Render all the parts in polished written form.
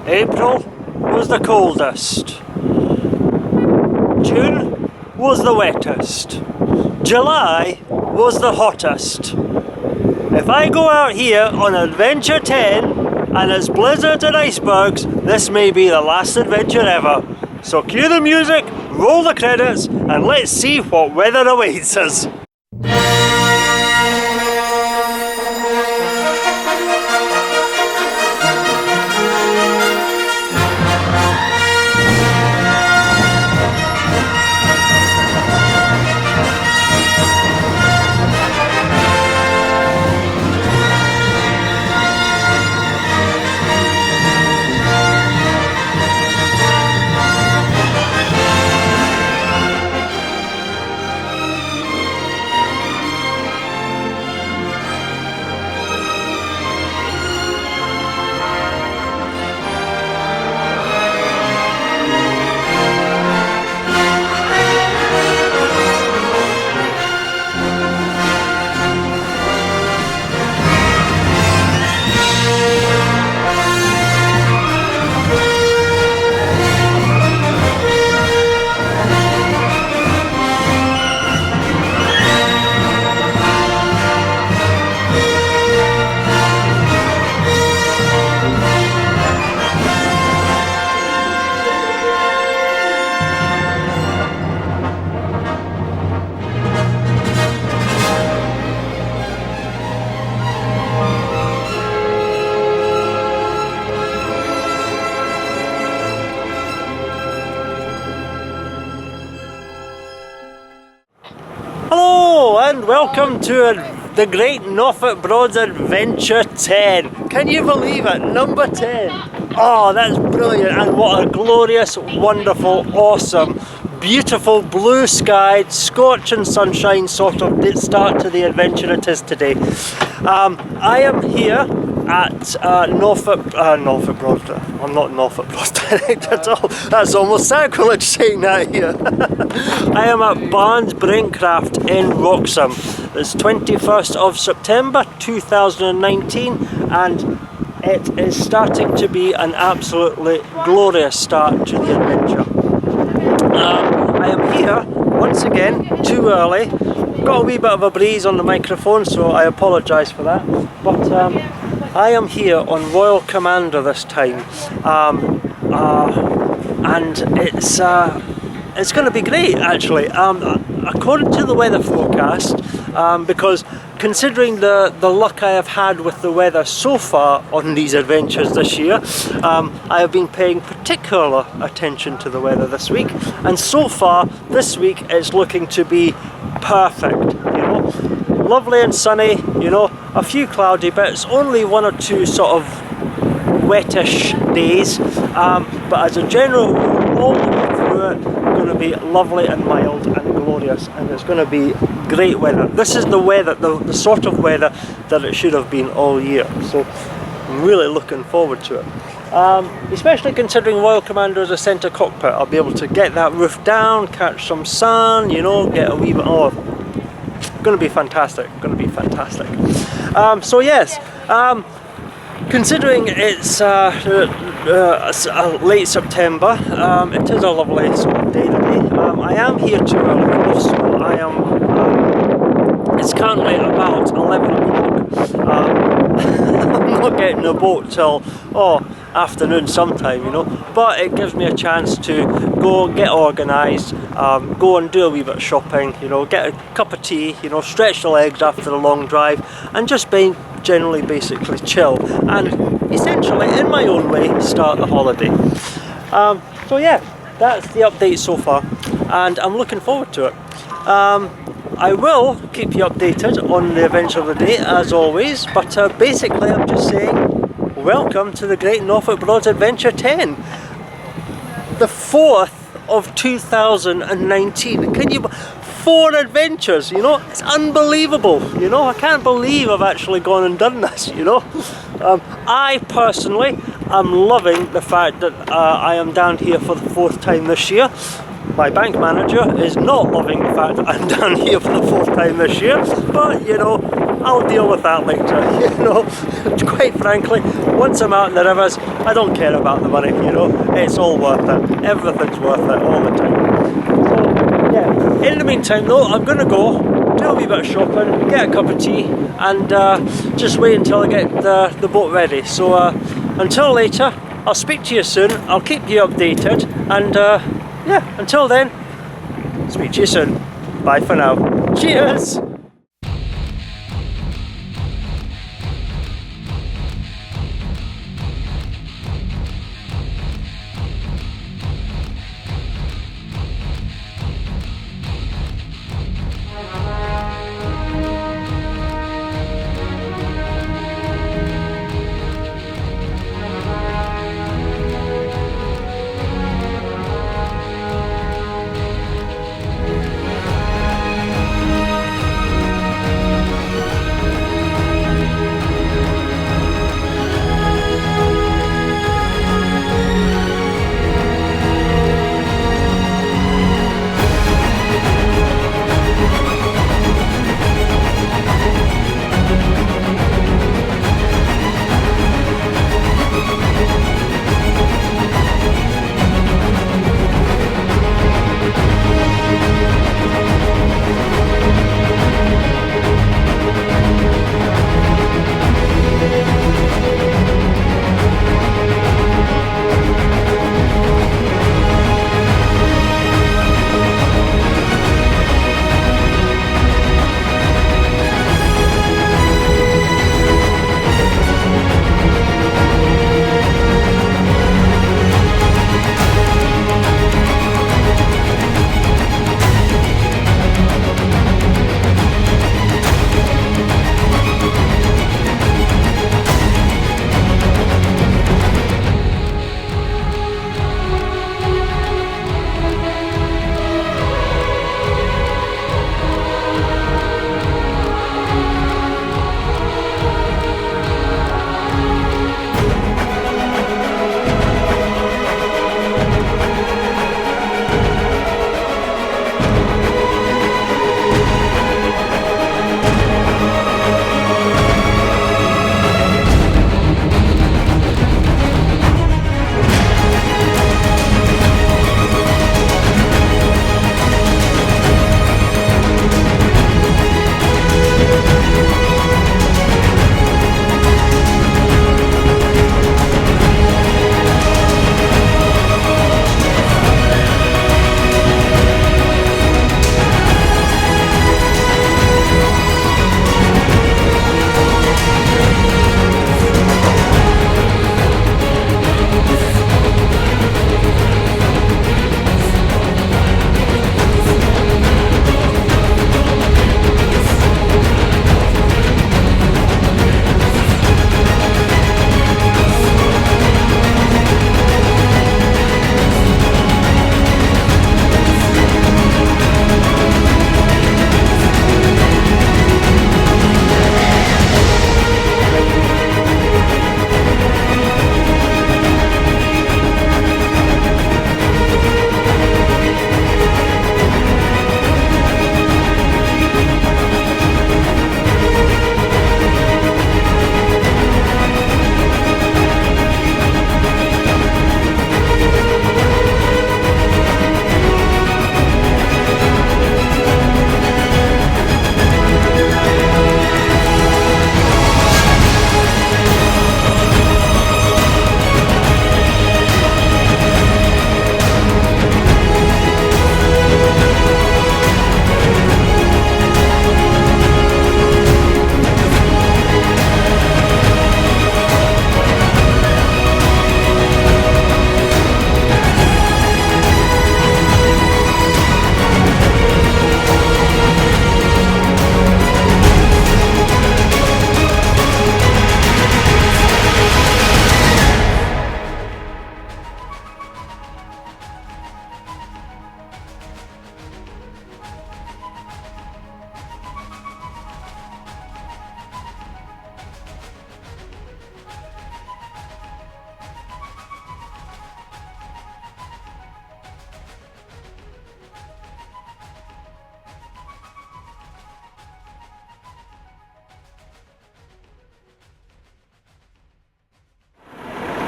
April was the coldest. June was the wettest. July was the hottest. If I go out here on Adventure 10 and it's blizzards and icebergs, this may be the last adventure ever. So cue the music, roll the credits, and let's see what weather awaits us. Hello and welcome to the Great Norfolk Broads Adventure 10. Can you believe it? Number 10. Oh, that's brilliant, and what a glorious, wonderful, awesome, beautiful blue skied, scorching sunshine sort of start to the adventure it is today. I am here at Norfolk Broad. I'm not Norfolk Broad Direct at all. That's almost sacrilege saying that here. I am at Barnes Brinkcraft in Wroxham. It's 21st of September 2019 and it is starting to be an absolutely glorious start to the adventure. I am here once again too early. Got a wee bit of a breeze on the microphone, so I apologise for that. But I am here on Royal Commander this time, and it's going to be great actually. According to the weather forecast, because considering the luck I have had with the weather so far on these adventures this year, I have been paying particular attention to the weather this week, and so far this week it's looking to be perfect, you know, lovely and sunny, you know, a few cloudy bits, only one or two sort of wettish days, but as a general rule, all the way through it, going to be lovely and mild and glorious, and it's going to be great weather. This is the weather, the sort of weather that it should have been all year, so I'm really looking forward to it. Especially considering Royal Commander is a centre cockpit, I'll be able to get that roof down, catch some sun, you know, get a wee bit, oh, going to be fantastic, going to be fantastic. So yes, considering it's late September, it is a lovely sort of day today. I am here too early, so I am, it's currently about 11 o'clock. I'm not getting a boat till, afternoon sometime, you know, but it gives me a chance to go get organised, go and do a wee bit of shopping, you know, get a cup of tea, you know, stretch the legs after a long drive, and just generally basically chill and essentially in my own way start the holiday. So yeah, that's the update so far and I'm looking forward to it. I will keep you updated on the adventure of the day as always, but basically I'm just saying welcome to the Great Norfolk Broads Adventure 10, the 4th of 2019. Can you, 4 adventures, you know, it's unbelievable, you know, I can't believe I've actually gone and done this, you know. I personally am loving the fact that I am down here for the 4th time this year. My bank manager is not loving the fact that I'm down here for the 4th time this year, but you know, I'll deal with that later. You know, quite frankly, once I'm out in the rivers, I don't care about the money, you know, it's all worth it. Everything's worth it all the time. So, yeah, in the meantime though, I'm gonna go, do a wee bit of shopping, get a cup of tea, and just wait until I get the boat ready. So until later, I'll speak to you soon, I'll keep you updated, and yeah, until then, speak to you soon. Bye for now. Cheers!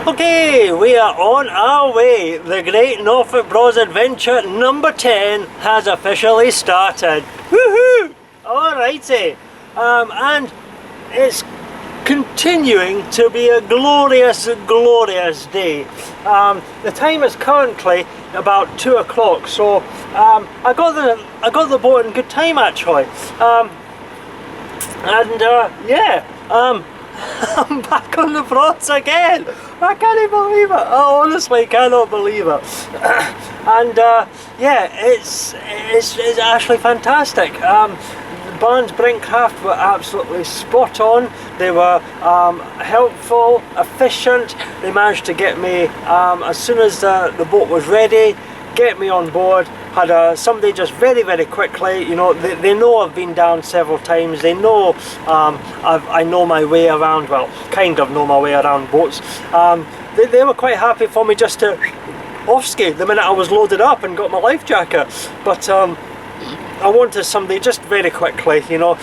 Okay, we are on our way. The Great Norfolk Bros Adventure number 10 has officially started. Woohoo! Alrighty. And it's continuing to be a glorious, glorious day. The time is currently about 2 o'clock, so I got the boat in good time actually. Yeah. I'm back on the Bros again. I can't believe it. I honestly cannot believe it. And yeah, it's actually fantastic. Barnes Brinkcraft were absolutely spot on. They were helpful, efficient. They managed to get me as soon as the boat was ready, get me on board. Had somebody just very, very quickly, you know, they know I've been down several times. They know I know my way around, well, kind of know my way around boats. They were quite happy for me just to off-skate the minute I was loaded up and got my life jacket. But I wanted somebody just very quickly, you know.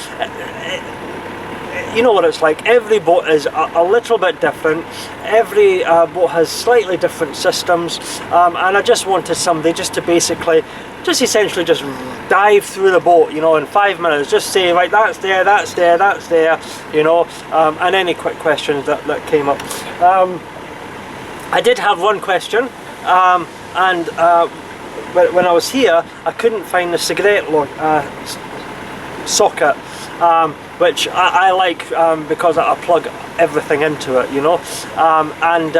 You know what it's like. Every boat is a little bit different. Every boat has slightly different systems, and I just wanted somebody just to basically, just essentially just dive through the boat, you know, in 5 minutes. Just say, right, that's there, that's there, that's there, you know, and any quick questions that came up. I did have one question, and when I was here, I couldn't find the cigarette socket. Which I like because I plug everything into it, you know, and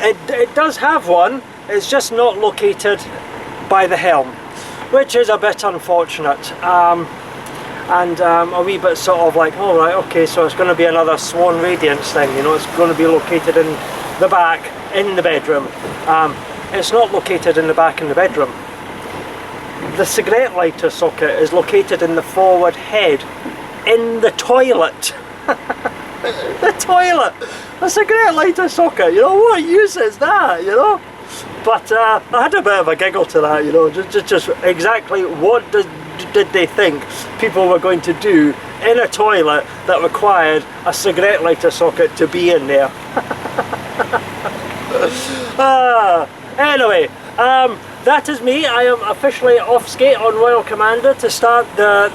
it does have one. It's just not located by the helm, which is a bit unfortunate, and a wee bit sort of like, all right, okay, so it's going to be another Swan Radiance thing, you know. It's going to be located in the back in the bedroom. It's not located in the back in the bedroom. The cigarette lighter socket is located in the forward head, in the toilet. The toilet! A cigarette lighter socket, you know, what use is that, you know? But I had a bit of a giggle to that, you know, just exactly what did they think people were going to do in a toilet that required a cigarette lighter socket to be in there. Anyway, that is me. I am officially off skate on Royal Commander to start the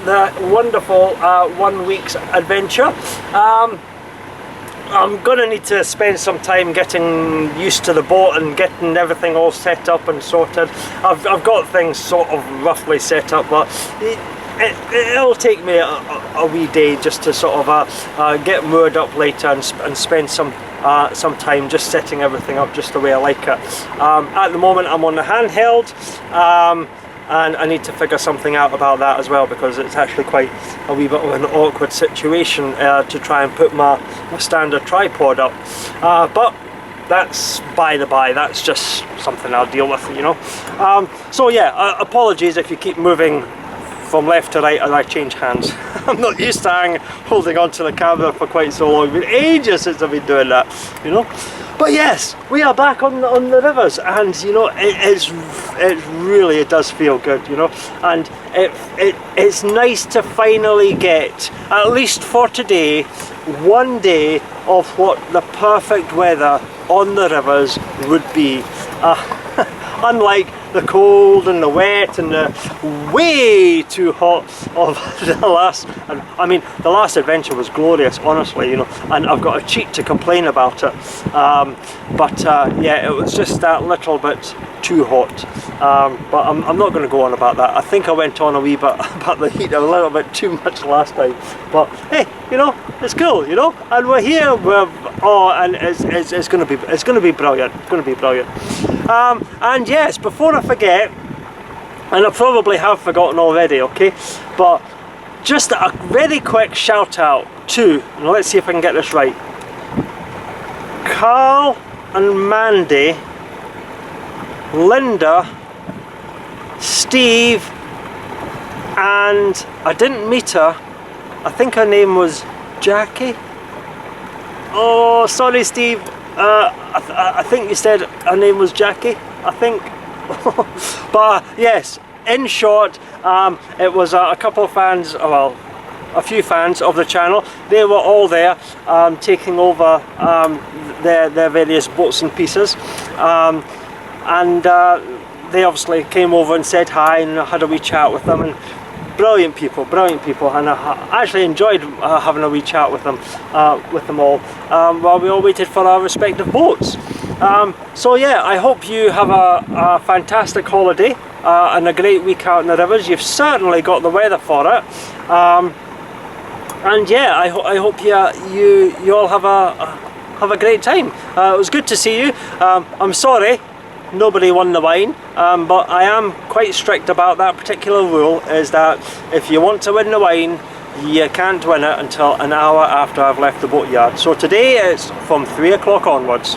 wonderful 1 week's adventure. I'm gonna need to spend some time getting used to the boat and getting everything all set up and sorted. I've got things sort of roughly set up, but it'll take me a wee day just to sort of get moored up later and spend some time just setting everything up just the way I like it. At the moment I'm on the handheld, and I need to figure something out about that as well, because it's actually quite a wee bit of an awkward situation to try and put my standard tripod up. But that's by the by, that's just something I'll deal with, you know. So yeah, apologies if you keep moving from left to right as I change hands. I'm not used to holding on to the camera for quite so long. It's been ages since I've been doing that, you know. But yes, we are back on the rivers, and you know, it does feel good, you know, and it's nice to finally get, at least for today, 1 day of what the perfect weather on the rivers would be. Unlike the cold and the wet and the way too hot of the last, and I mean the last adventure was glorious, honestly, you know, and I've got a cheat to complain about it, but yeah, it was just that little bit too hot, but I'm not going to go on about that. I think I went on a wee bit about the heat a little bit too much last time, but hey, you know, it's cool, you know, and we're here, and it's going to be brilliant. It's going to be brilliant. And yes, before I forget, and I probably have forgotten already, okay, but just a very quick shout out to, and let's see if I can get this right, Carl and Mandy, Linda, Steve, and I didn't meet her, I think her name was Jackie. Oh, sorry Steve, I think you said her name was Jackie, I think. But yes, in short, it was a couple of fans, well, a few fans of the channel. They were all there, taking over their various boats and pieces, and they obviously came over and said hi, and I had a wee chat with them, and brilliant people, and I actually enjoyed having a wee chat with them all, while we all waited for our respective boats. So yeah, I hope you have a fantastic holiday and a great week out in the rivers. You've certainly got the weather for it, and yeah, I hope you all have a great time. It was good to see you. I'm sorry nobody won the wine, but I am quite strict about that particular rule, is that if you want to win the wine, you can't win it until an hour after I've left the boatyard. So today it's from 3 o'clock onwards.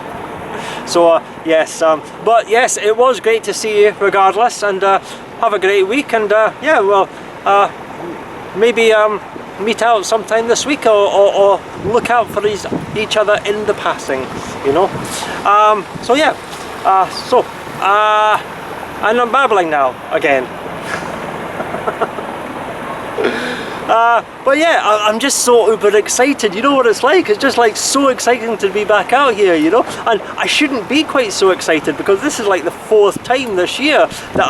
So yes, but yes, it was great to see you regardless, and have a great week, and yeah, well, maybe meet out sometime this week, or look out for each other in the passing, you know. So yeah, and I'm babbling now again. But yeah, I'm just so uber excited. You know what it's like? It's just like so exciting to be back out here, you know. And I shouldn't be quite so excited, because this is like the 4th time this year that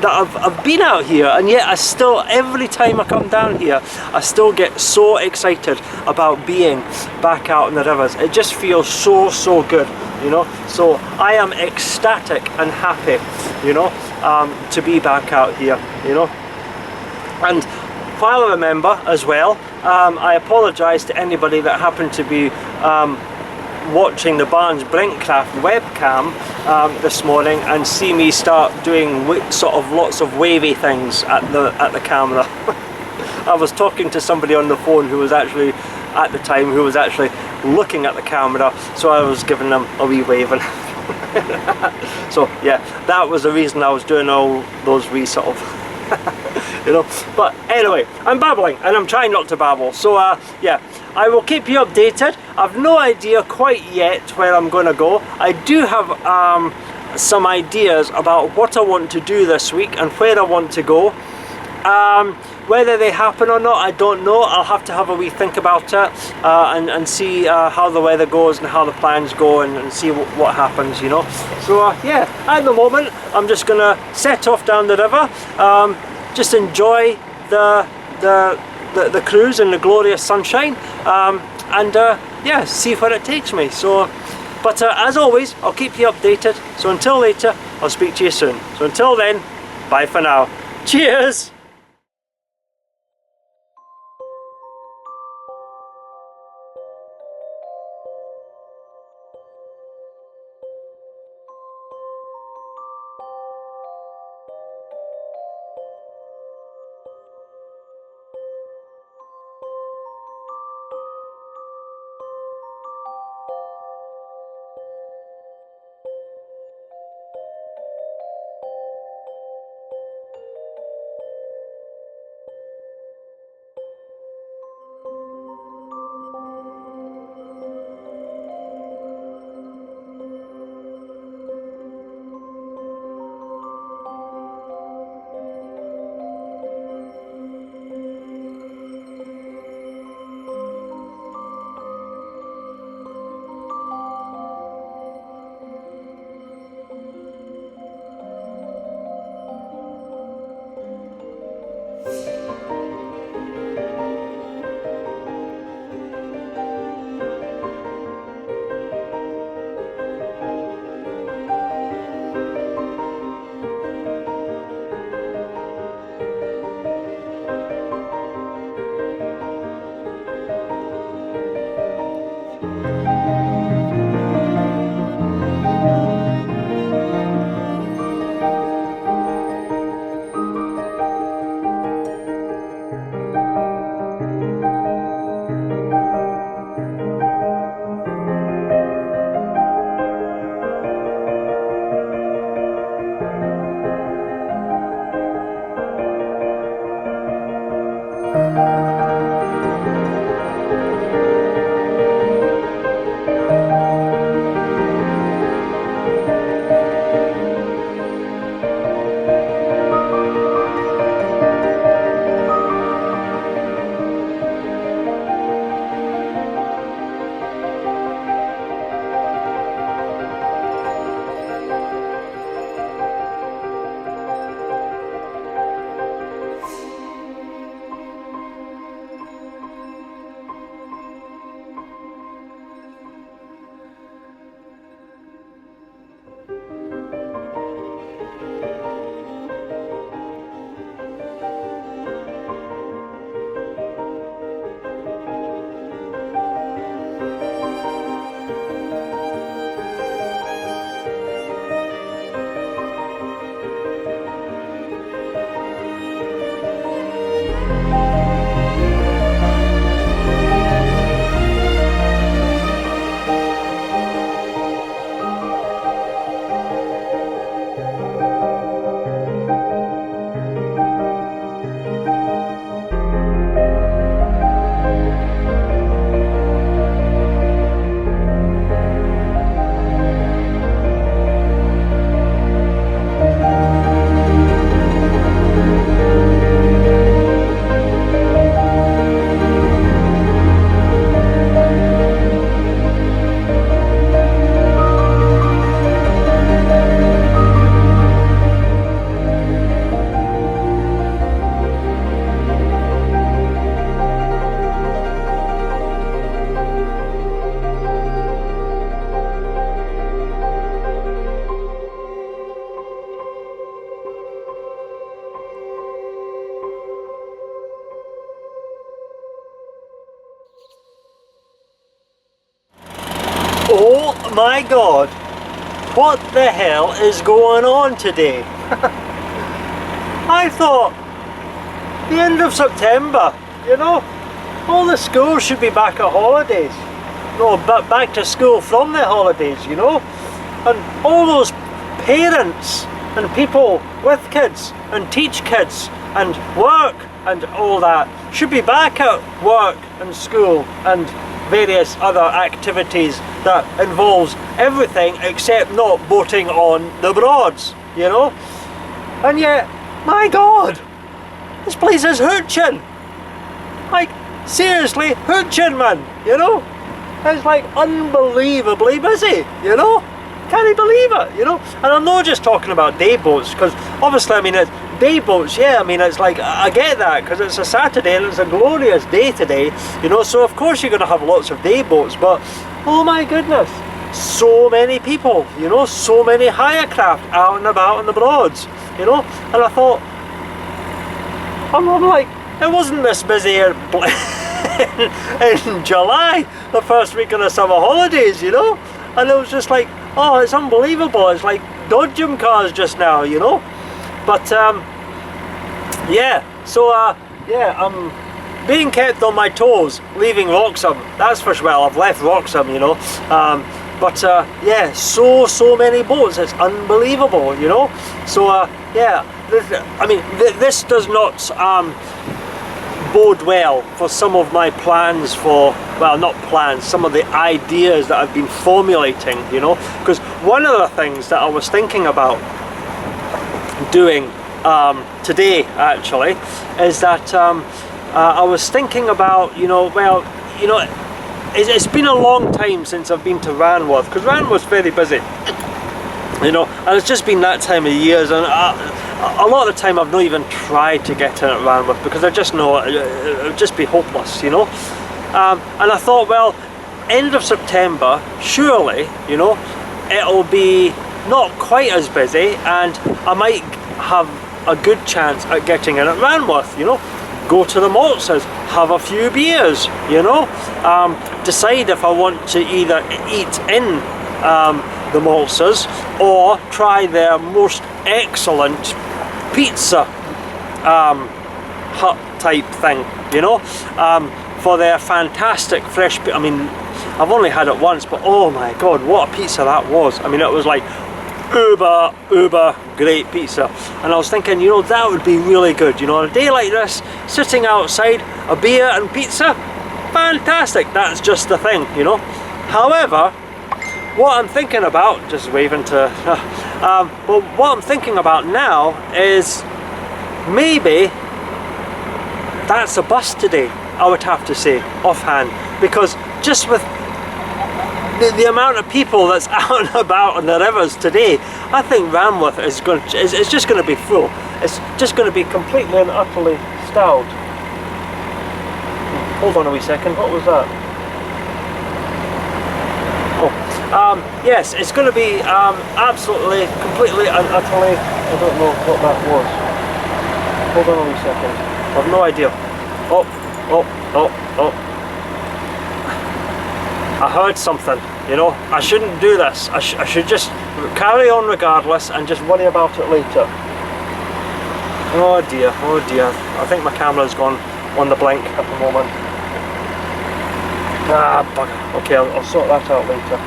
I've been out here, and yet I still, every time I come down here, I still get so excited about being back out in the rivers. It just feels so good, you know. So I am ecstatic and happy, you know, to be back out here, you know. And while I remember as well, I apologise to anybody that happened to be watching the Barnes Brinkcraft webcam this morning and see me start doing sort of lots of wavy things at the camera. I was talking to somebody on the phone who was actually, at the time, who was actually looking at the camera, so I was giving them a wee wave. And so yeah, that was the reason I was doing all those wee sort of you know. But anyway, I'm babbling, and I'm trying not to babble, so yeah, I will keep you updated. I've no idea quite yet where I'm going to go. I do have some ideas about what I want to do this week and where I want to go. Whether they happen or not, I don't know. I'll have to have a wee think about it, and see how the weather goes and how the plans go, and see what happens, you know. So yeah, at the moment I'm just gonna set off down the river, just enjoy the cruise and the glorious sunshine, and yeah, see where it takes me. So, but as always, I'll keep you updated. So until later, I'll speak to you soon. So until then, bye for now. Cheers! Oh my God, what the hell is going on today? I thought the end of September, you know, all the schools should be back at holidays. No, but back to school from the holidays, you know, and all those parents and people with kids and teach kids and work and all that should be back at work and school and various other activities that involves everything except not boating on the Broads, you know. And yet, my God, this place is hooching. Like, seriously, hooching, man, you know. It's like unbelievably busy, you know. Can't you believe it, you know? And I'm not just talking about day boats, because obviously, I mean, it's day boats, yeah, I mean, it's like, I get that, because it's a Saturday and it's a glorious day today, you know, so of course you're going to have lots of day boats, but, oh my goodness, so many people, you know, so many hire craft out and about on the Broads, you know, and I thought, I'm like, it wasn't this busy in July, the first week of the summer holidays, you know, and it was just like, oh, it's unbelievable. It's like dodgem cars just now, you know. But yeah, so yeah, I'm being kept on my toes, leaving Wroxham. That's for sure. Well, I've left Wroxham, you know. But yeah, so many boats. It's unbelievable, you know. So yeah, I mean, this does not bode well for some of my plans for, well, not plans, some of the ideas that I've been formulating, you know, because one of the things that I was thinking about doing today actually is that I was thinking about, you know, well, you know, it's been a long time since I've been to Ranworth, because Ranworth's very busy, you know, and it's just been that time of years, and a lot of the time I've not even tried to get in at Ranworth because I just know it would just be hopeless, you know. And I thought, well, end of September, surely, you know, it'll be not quite as busy and I might have a good chance at getting in at Ranworth, you know. Go to the maltsters, have a few beers, you know, decide if I want to either eat in the maltsters or try their most excellent pizza hut type thing, you know, for their fantastic fresh, I mean, I've only had it once, but oh my God, what a pizza that was. I mean, it was like uber great pizza, and I was thinking, you know, that would be really good, you know, on a day like this, sitting outside, a beer and pizza, fantastic, that's just the thing, you know. However, what I'm thinking about, just waving to, but what I'm thinking about now is maybe that's a bust today, I would have to say, offhand, because just with the amount of people that's out and about on the rivers today, I think Ranworth is just going to be full. It's just going to be completely and utterly stalled. Hold on a wee second, what was that? Yes, it's going to be absolutely, completely and utterly, I don't know what that was. Hold on a wee second, I have no idea. Oh. I heard something, you know, I shouldn't do this. I should just carry on regardless and just worry about it later. Oh dear, I think my camera's gone on the blink at the moment. Ah, bugger. Okay, I'll sort that out later.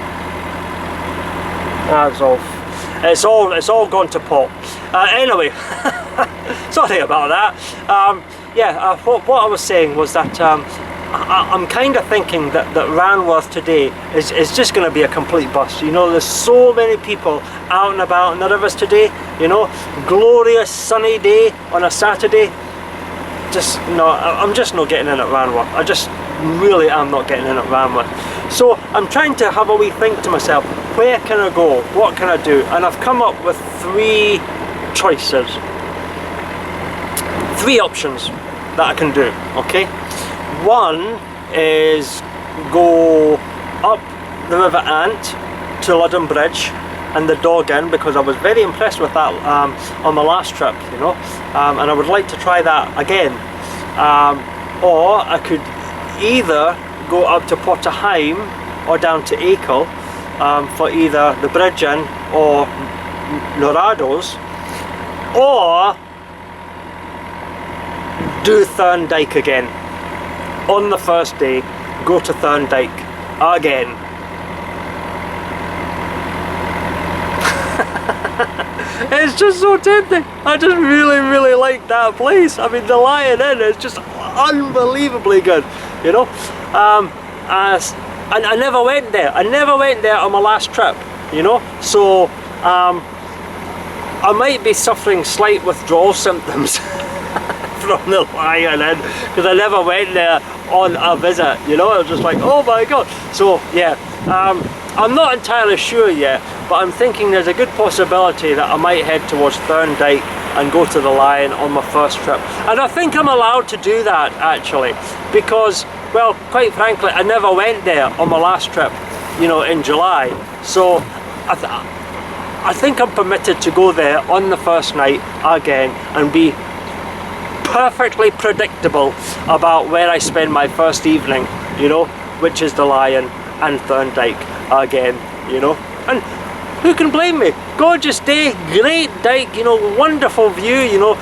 It's all gone to pot. Anyway, sorry about that. Yeah, what I was saying was that I'm kind of thinking that Ranworth today is just going to be a complete bust. You know, there's so many people out and about in the rivers today, you know, glorious sunny day on a Saturday. Just no, I'm just not getting in at Ranworth. I just really am not getting in at Ranworth. So I'm trying to have a wee think to myself, where can I go? What can I do? And I've come up with three choices. Three options that I can do, okay? One is go up the River Ant to Ludden Bridge and the Dog Inn, because I was very impressed with that on my last trip, you know, and I would like to try that again. Or I could either go up to Potterheim or down to Achill, for either the Bridge Inn or Norado's, or do Thorndyke again. On the first day, go to Thorndyke again. It's just so tempting. I just really like that place. I mean, the Lion Inn is just unbelievably good, you know. And I never went there. I never went there on my last trip, you know. So I might be suffering slight withdrawal symptoms from the Lion Inn because I never went there on a visit, you know. I was just like, oh my god. So yeah, I'm not entirely sure yet, but I'm thinking there's a good possibility that I might head towards Thorndyke and go to the Lion on my first trip. And I think I'm allowed to do that actually, because, well, quite frankly, I never went there on my last trip, you know, in July. So I think I'm permitted to go there on the first night again and be perfectly predictable about where I spend my first evening, you know, which is the Lion and Thorndyke again, you know. And who can blame me? Gorgeous day, great dike, you know, wonderful view, you know,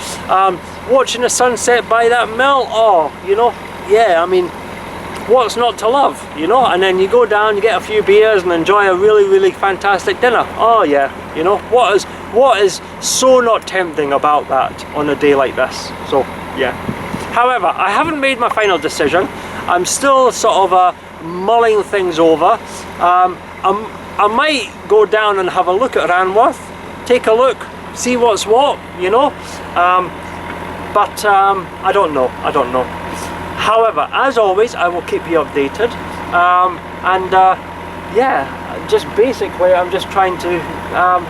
watching the sunset by that mill. Oh, you know, yeah, I mean, what's not to love, you know? And then you go down, you get a few beers and enjoy a really fantastic dinner. Oh yeah, you know, what is so not tempting about that on a day like this? So yeah. However, I haven't made my final decision. I'm still sort of mulling things over. I might go down and have a look at Ranworth, take a look, see what's what, you know. But I don't know. However, as always, I will keep you updated. Yeah, just basically, I'm just trying to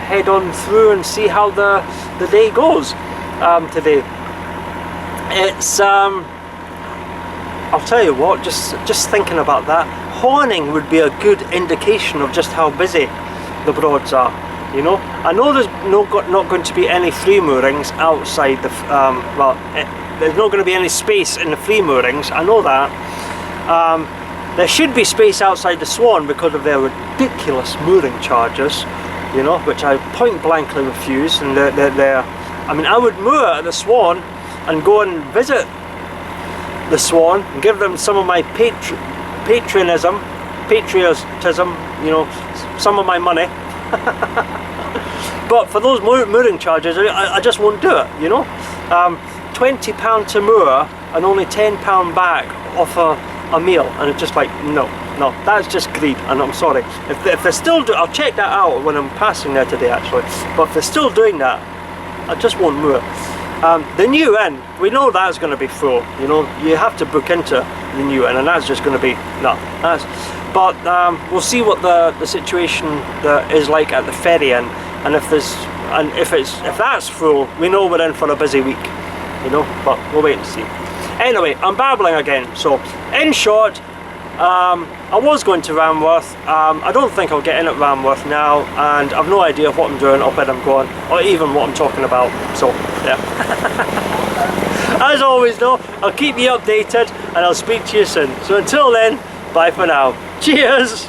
head on through and see how the day goes today. It's I'll tell you what, just thinking about that, horning would be a good indication of just how busy the Broads are, you know. I know there's not going to be any free moorings outside the, there's not going to be any space in the free moorings, I know that. There should be space outside the Swan because of their ridiculous mooring charges, you know, which I point blankly refuse. And I mean, I would moor at the Swan and go and visit the Swan and give them some of my patriotism, you know, some of my money. But for those mooring charges, I just won't do it, you know. £20 to moor and only £10 back off a meal, and it's just like, no, that's just greed, and I'm sorry. If they're still I'll check that out when I'm passing there today actually, but if they're still doing that, I just won't moor. The New Inn, we know that's going to be full, you know, you have to book into the New Inn, and that's just going to be, but we'll see what the situation is like at the Ferry Inn, and if that's full, we know we're in for a busy week, you know, but we'll wait and see. Anyway, I'm babbling again, so in short, I was going to Ranworth. I don't think I'll get in at Ranworth now, and I've no idea what I'm doing or where I'm going, or even what I'm talking about, so yeah. As always though, I'll keep you updated and I'll speak to you soon. So until then, bye for now. Cheers!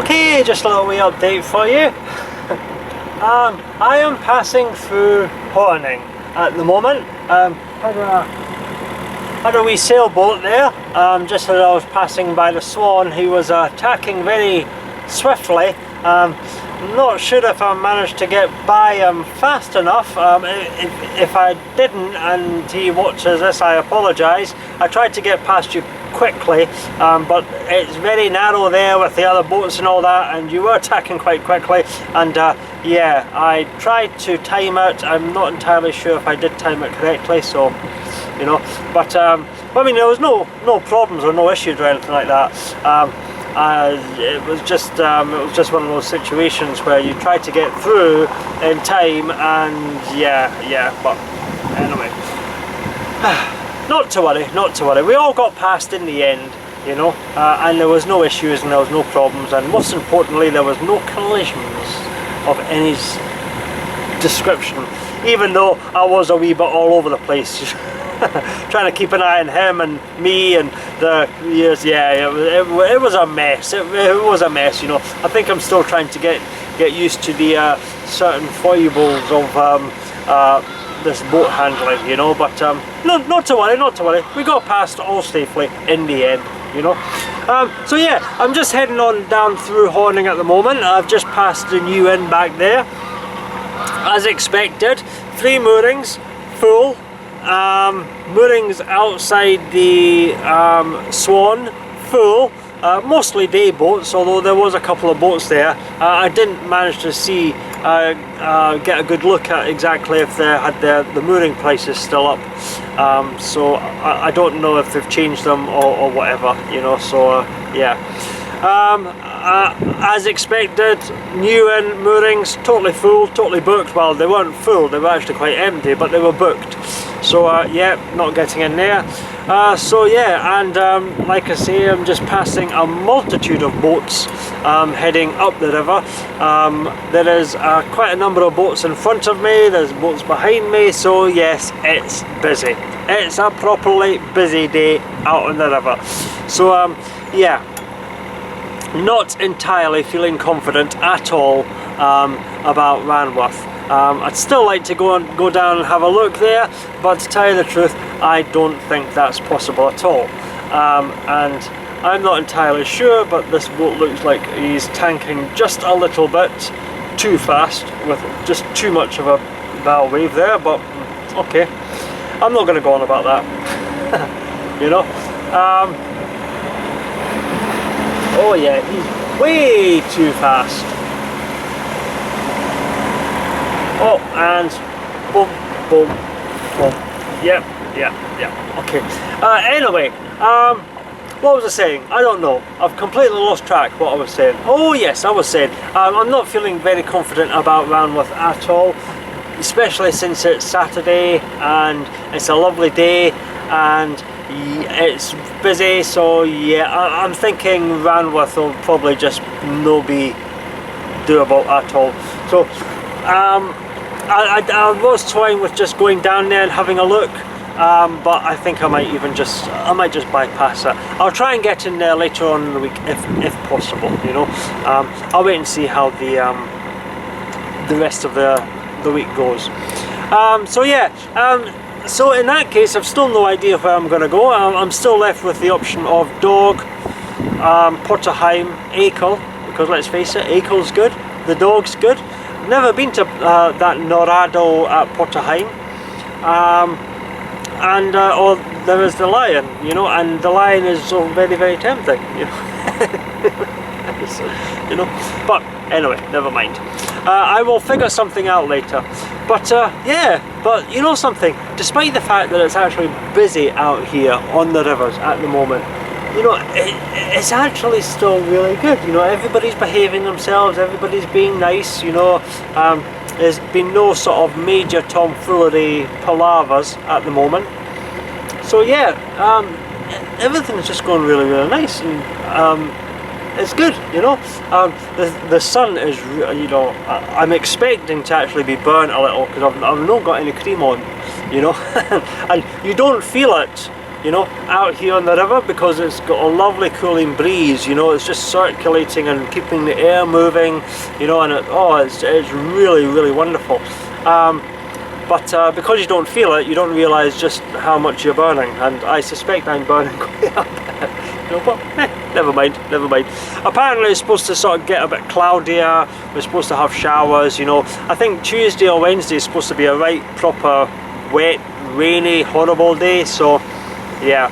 Okay, just a little wee update for you. I am passing through Horning at the moment. Had a wee sailboat there, just as I was passing by the Swan. He was tacking very swiftly. Not sure if I managed to get by him fast enough. If I didn't and he watches this, I apologise. I tried to get past you quickly, but it's very narrow there with the other boats and all that, and you were tacking quite quickly, and yeah, I tried to time it. I'm not entirely sure if I did time it correctly, so you know, but I mean, there was no problems or no issues or anything like that. It was just one of those situations where you try to get through in time, and yeah, but anyway, not to worry, we all got past in the end, you know, and there was no issues and there was no problems, and most importantly there was no collisions of any description, even though I was a wee bit all over the place. Trying to keep an eye on him and me and the years. Yeah, it was a mess. It was a mess, you know. I think I'm still trying to get used to the certain foibles of this boat handling, you know. But no, not to worry. We got past all safely in the end, you know. So yeah, I'm just heading on down through Horning at the moment. I've just passed the new inn back there, as expected. 3 moorings, full. Moorings outside the Swan, full, mostly day boats, although there was a couple of boats there. I didn't manage to see, get a good look at exactly if they had the mooring prices still up, so I don't know if they've changed them or whatever, you know, so yeah. As expected, new inn moorings, totally full, totally booked. Well, they weren't full, they were actually quite empty, but they were booked. So yeah, not getting in there. So yeah, and like I say, I'm just passing a multitude of boats heading up the river. There is quite a number of boats in front of me, there's boats behind me, so yes, it's busy. It's a properly busy day out on the river. So yeah, not entirely feeling confident at all about Ranworth. I'd still like to go down and have a look there, but to tell you the truth, I don't think that's possible at all. And I'm not entirely sure, but this boat looks like he's tanking just a little bit too fast, with just too much of a bow wave there, but okay, I'm not going to go on about that. You know. Oh yeah, he's way too fast. Oh, and boom, boom, boom. Yep. Okay. Anyway, what was I saying? I don't know. I've completely lost track what I was saying. Oh yes, I was saying I'm not feeling very confident about Ranworth at all, especially since it's Saturday and it's a lovely day and it's busy, so yeah, I'm thinking Ranworth will probably just not be doable at all. So I was toying with just going down there and having a look, but I think I might just bypass it. I'll try and get in there later on in the week if possible, you know. I'll wait and see how the rest of the week goes. So yeah, so in that case, I've still no idea where I'm going to go. I'm still left with the option of Dog, Potterheim, Acle, because let's face it, Acle's good, the Dog's good. Never been to that Norado at Potterheim, and or there is the Lion, you know, and the Lion is so very, very tempting, you know. You know, but anyway, never mind. I will figure something out later. But yeah, but you know something, despite the fact that it's actually busy out here on the rivers at the moment, you know, it's actually still really good. You know, everybody's behaving themselves, everybody's being nice, you know. There's been no sort of major tomfoolery palavers at the moment. So yeah, everything's just going really, really nice, and it's good, you know. The sun is, you know, I'm expecting to actually be burnt a little because I've not got any cream on, you know. And you don't feel it you know, out here on the river, because it's got a lovely cooling breeze, you know, it's just circulating and keeping the air moving, you know, and it's really, really wonderful. But because you don't feel it, you don't realise just how much you're burning, and I suspect I'm burning quite a bit, you know, but never mind, never mind. Apparently it's supposed to sort of get a bit cloudier, we're supposed to have showers, you know. I think Tuesday or Wednesday is supposed to be a right proper wet, rainy, horrible day, so yeah.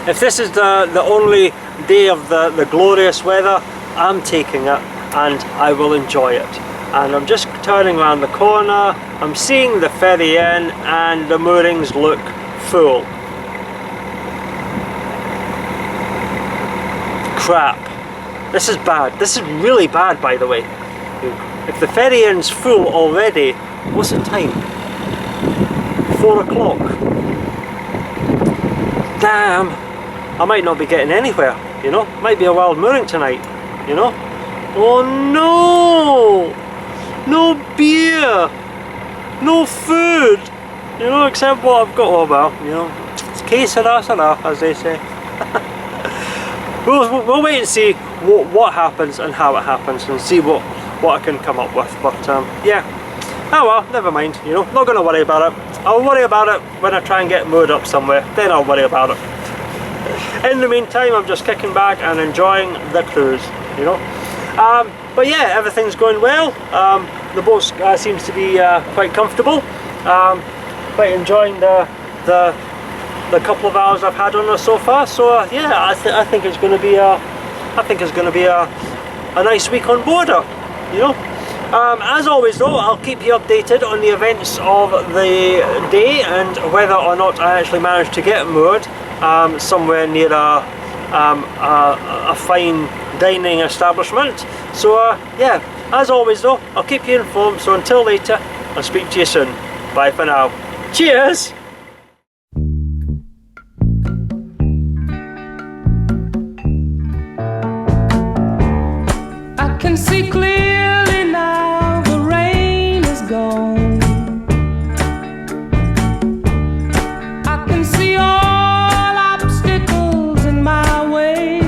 If this is the only day of the glorious weather, I'm taking it, and I will enjoy it. And I'm just turning around the corner, I'm seeing the ferry in, and the moorings look full. Crap. This is bad. This is really bad, by the way. If the ferry inn's full already, what's the time? 4 o'clock. Damn. I might not be getting anywhere, you know. Might be a wild mooring tonight, you know. Oh no! No beer! No food! You know, except what I've got. Oh well, you know. Que sera, sera, as they say. We'll wait and see what happens and how it happens, and see what I can come up with. But yeah, oh well, never mind, you know, not going to worry about it. I'll worry about it when I try and get moored up somewhere, then I'll worry about it. In the meantime, I'm just kicking back and enjoying the cruise, you know. But yeah, everything's going well. The boat seems to be quite comfortable. Quite enjoying the couple of hours I've had on her so far. So yeah, I think it's going to be a nice week on board her, you know. As always though, I'll keep you updated on the events of the day and whether or not I actually manage to get moored somewhere near a fine dining establishment. So yeah, as always though, I'll keep you informed. So until later, I'll speak to you soon. Bye for now. Cheers! I can see clearly now, the rain is gone. I can see all obstacles in my way.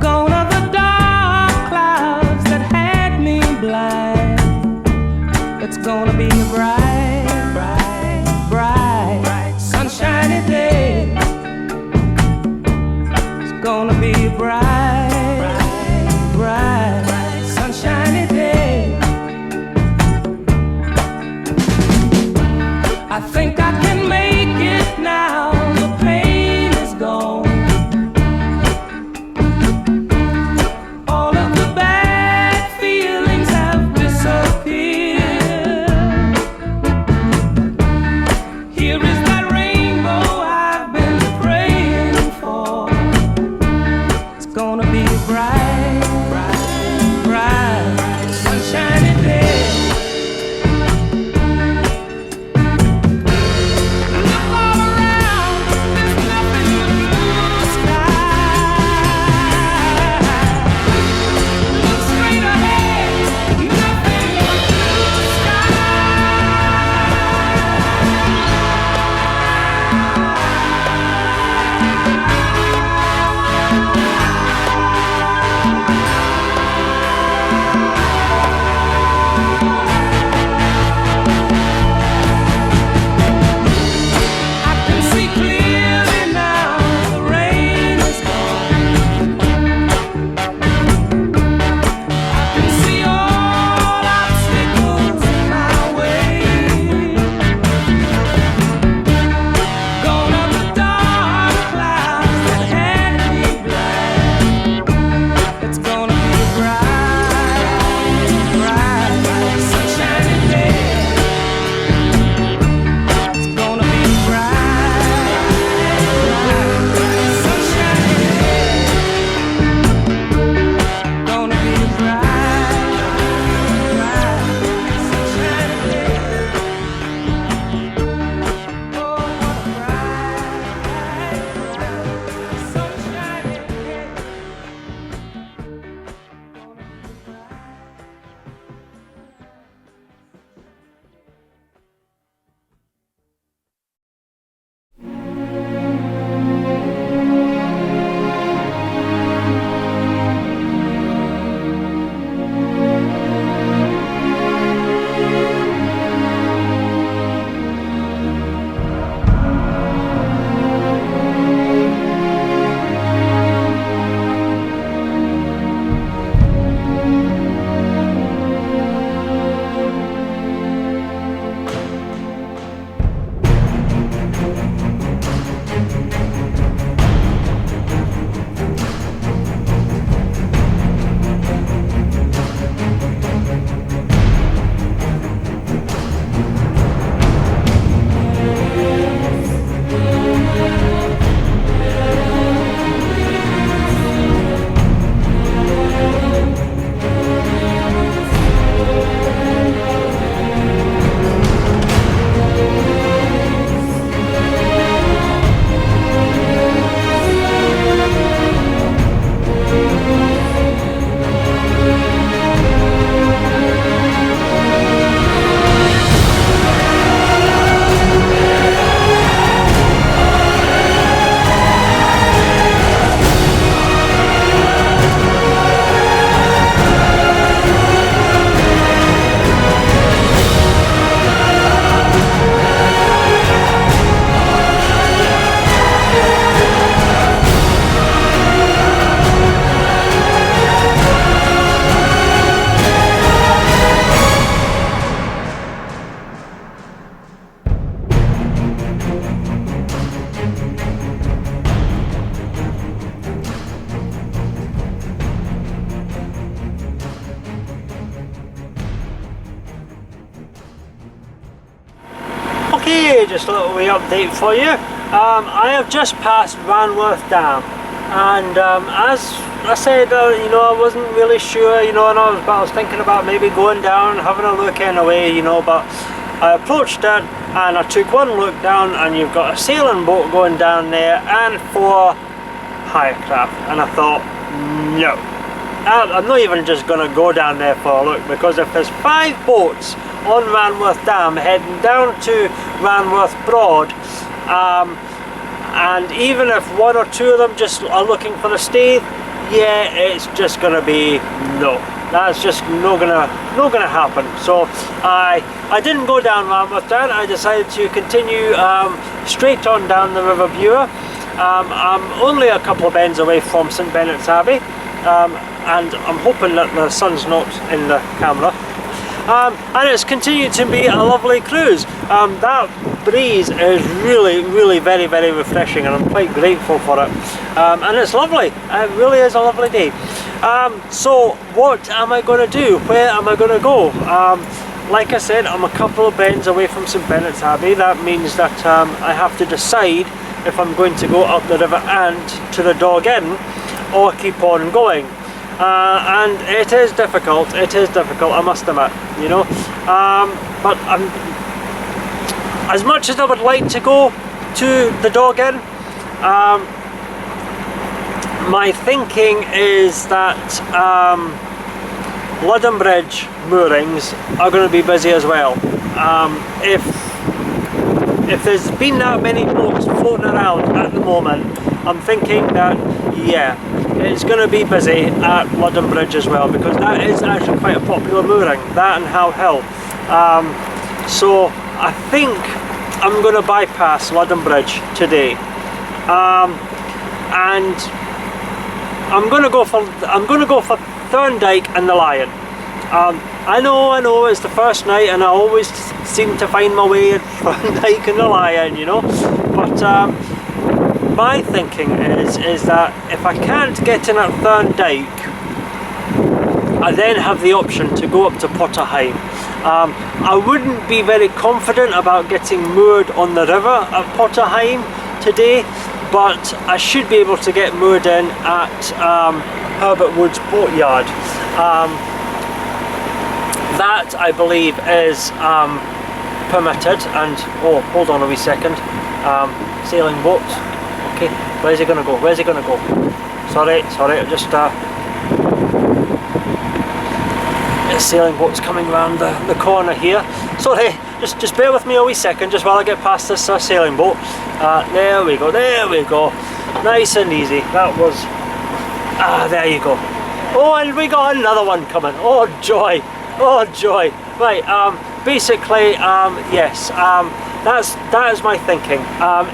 Gone are the dark clouds that had me blind. It's gonna be a bright, bright, bright, sunshiny day. It's gonna be a bright, bright, sunshiny day. I think I can make it now, the pain is gone. All of the bad feelings have disappeared. Here is that rainbow I've been praying for. It's gonna Okay, just a little wee update for you. I have just passed Ranworth Dam, and as I said, you know, I wasn't really sure, you know, and I was thinking about maybe going down, having a look anyway, you know, but I approached it and I took one look down, and you've got a sailing boat going down there and 4 hire craft, and I thought, no, I'm not even just going to go down there for a look, because if there's 5 boats on Ranworth Dam heading down to Ranworth Broad, and even if 1 or 2 of them just are looking for the stay, yeah, it's just gonna be no. That's just not gonna happen. So I didn't go down Ranworth Down. I decided to continue straight on down the River Bure. I'm only a couple of bends away from St Benet's Abbey, and I'm hoping that the sun's not in the camera. And it's continued to be a lovely cruise. That breeze is really very refreshing, and I'm quite grateful for it. And it's lovely. It really is a lovely day. So what am I going to do? Where am I going to go? Like I said, I'm a couple of bends away from St Benet's Abbey. That means that I have to decide if I'm going to go up the River and to the Dog Inn, or keep on going. And it is difficult, I must admit, you know, but as much as I would like to go to the Dog Inn, my thinking is that Ludden Bridge moorings are going to be busy as well. If there's been that many boats floating around at the moment, I'm thinking that, yeah, it's going to be busy at Ludden Bridge as well, because that is actually quite a popular mooring, that and How Hill. So I think I'm going to bypass Ludden Bridge today, and I'm going to go for Thorndyke and the Lion. I know it's the first night, and I always seem to find my way at Thorndyke and the Lion, you know, but my thinking is that if I can't get in at Thorndyke, I then have the option to go up to Potterheim. I wouldn't be very confident about getting moored on the river at Potterheim today, but I should be able to get moored in at Herbert Wood's Boatyard. That, I believe, is permitted. And oh, hold on a wee second. Sailing boat. Okay, where's he gonna go? Where's he gonna go? Sorry, I just a sailing boat's coming round the corner here. Sorry, just bear with me a wee second, just while I get past this sailing boat. There we go. Nice and easy. That was there you go. Oh, and we got another one coming. Oh joy. Right, basically, yes, that is my thinking.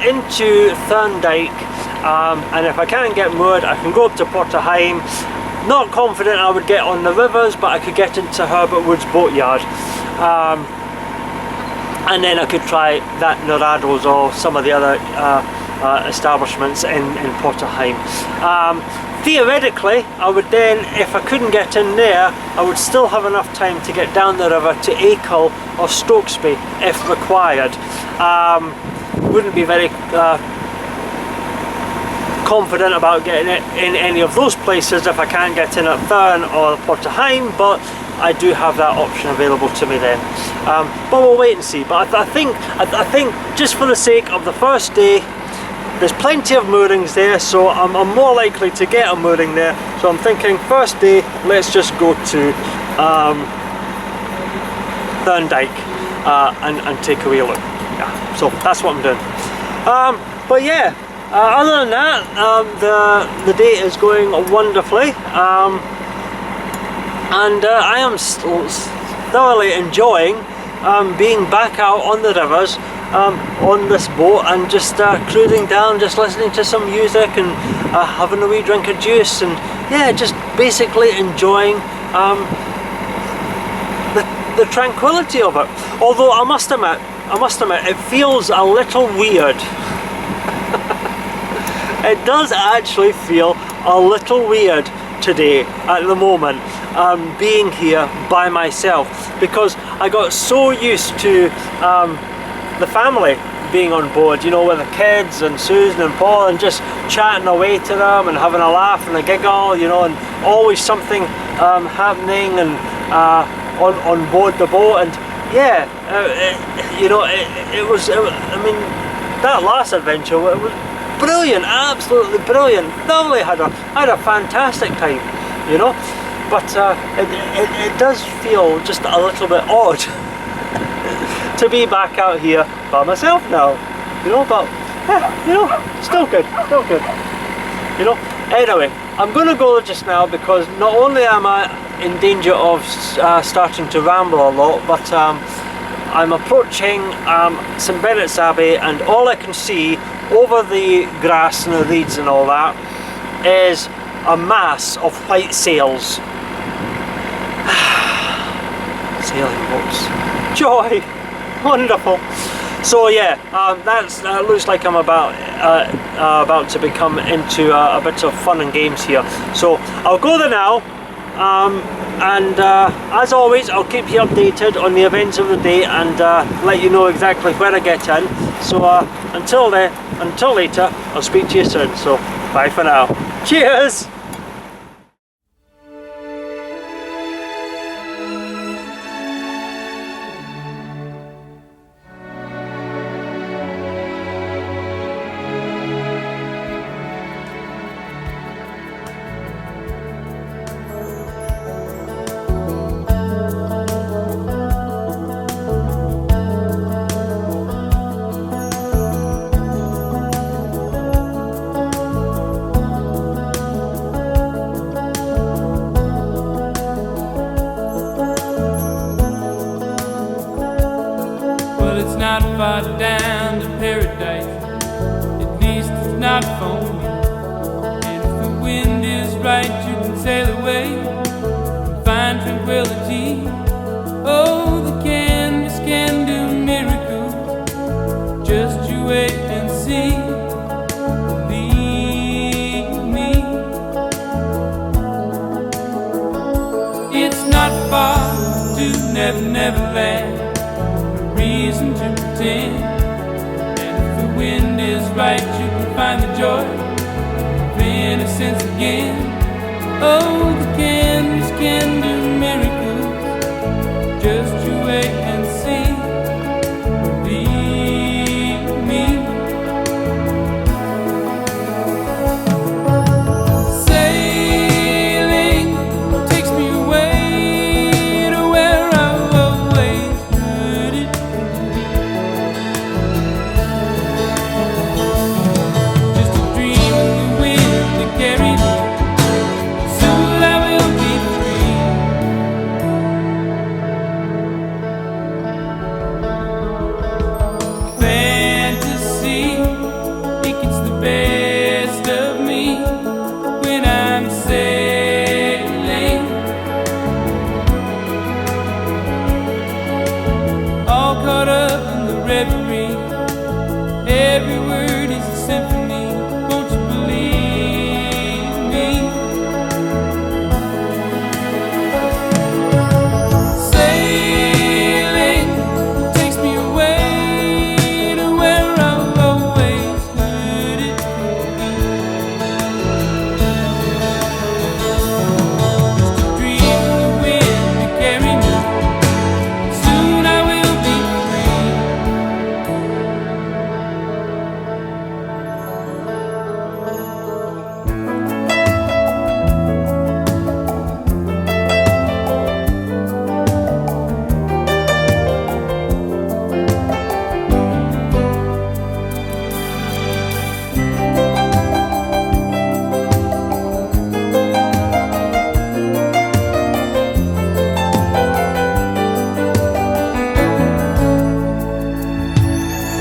Into Thorndyke, and if I can't get moored, I can go up to Potterheim. Not confident I would get on the rivers, but I could get into Herbert Wood's Boatyard, and then I could try that Norado's or some of the other establishments in Potterheim. Theoretically, I would then, if I couldn't get in there, I would still have enough time to get down the river to Achill or Stokesby if required. Wouldn't be very confident about getting it in any of those places if I can't get in at Thurn or Potterheim, but I do have that option available to me then. But we'll wait and see. But I think just for the sake of the first day, there's plenty of moorings there, so I'm more likely to get a mooring there. So I'm thinking first day, let's just go to Thorndyke and take a wee look. Yeah, so that's what I'm doing. But yeah, other than that, the day is going wonderfully, and I am thoroughly enjoying being back out on the rivers. On this boat, and just cruising down, just listening to some music and having a wee drink of juice, and yeah, just basically enjoying the tranquility of it. Although I must admit, it feels a little weird. It does actually feel a little weird today at the moment, being here by myself, because I got so used to the family being on board, you know, with the kids and Susan and Paul, and just chatting away to them and having a laugh and a giggle, you know, and always something happening and on board the boat. And yeah, you know, it was, I mean, that last adventure, it was brilliant, absolutely brilliant, lovely. Had a fantastic time, you know. But it does feel just a little bit odd to be back out here by myself now, you know. But yeah, you know, still good, you know. Anyway, I'm going to go just now because not only am I in danger of starting to ramble a lot, but I'm approaching St Benet's Abbey, and all I can see over the grass and the reeds and all that is a mass of white sails. Sailing boats, joy, wonderful. So yeah, that looks like I'm about to become into a bit of fun and games here. So I'll go there now, and as always, I'll keep you updated on the events of the day and let you know exactly where I get in. So until later, I'll speak to you soon. So bye for now. Cheers. It's not far down to paradise, at least it's not for me. And if the wind is right, you can sail away and find tranquility. Oh, the canvas can do miracles, just you wait and see. Believe me, it's not far to Never Never Land. Reason to pretend, and if the wind is right, you can find the joy of innocence again. Oh, the canvas can do miracles, just you wait and see. Believe me. Sailing takes me away to where I've always heard it. Caught up in the reverie, every word is a symphony. Won't you believe me? Sailing takes me away to where I've always heard it. Just a dream of the wind to carry me. Soon I will be free.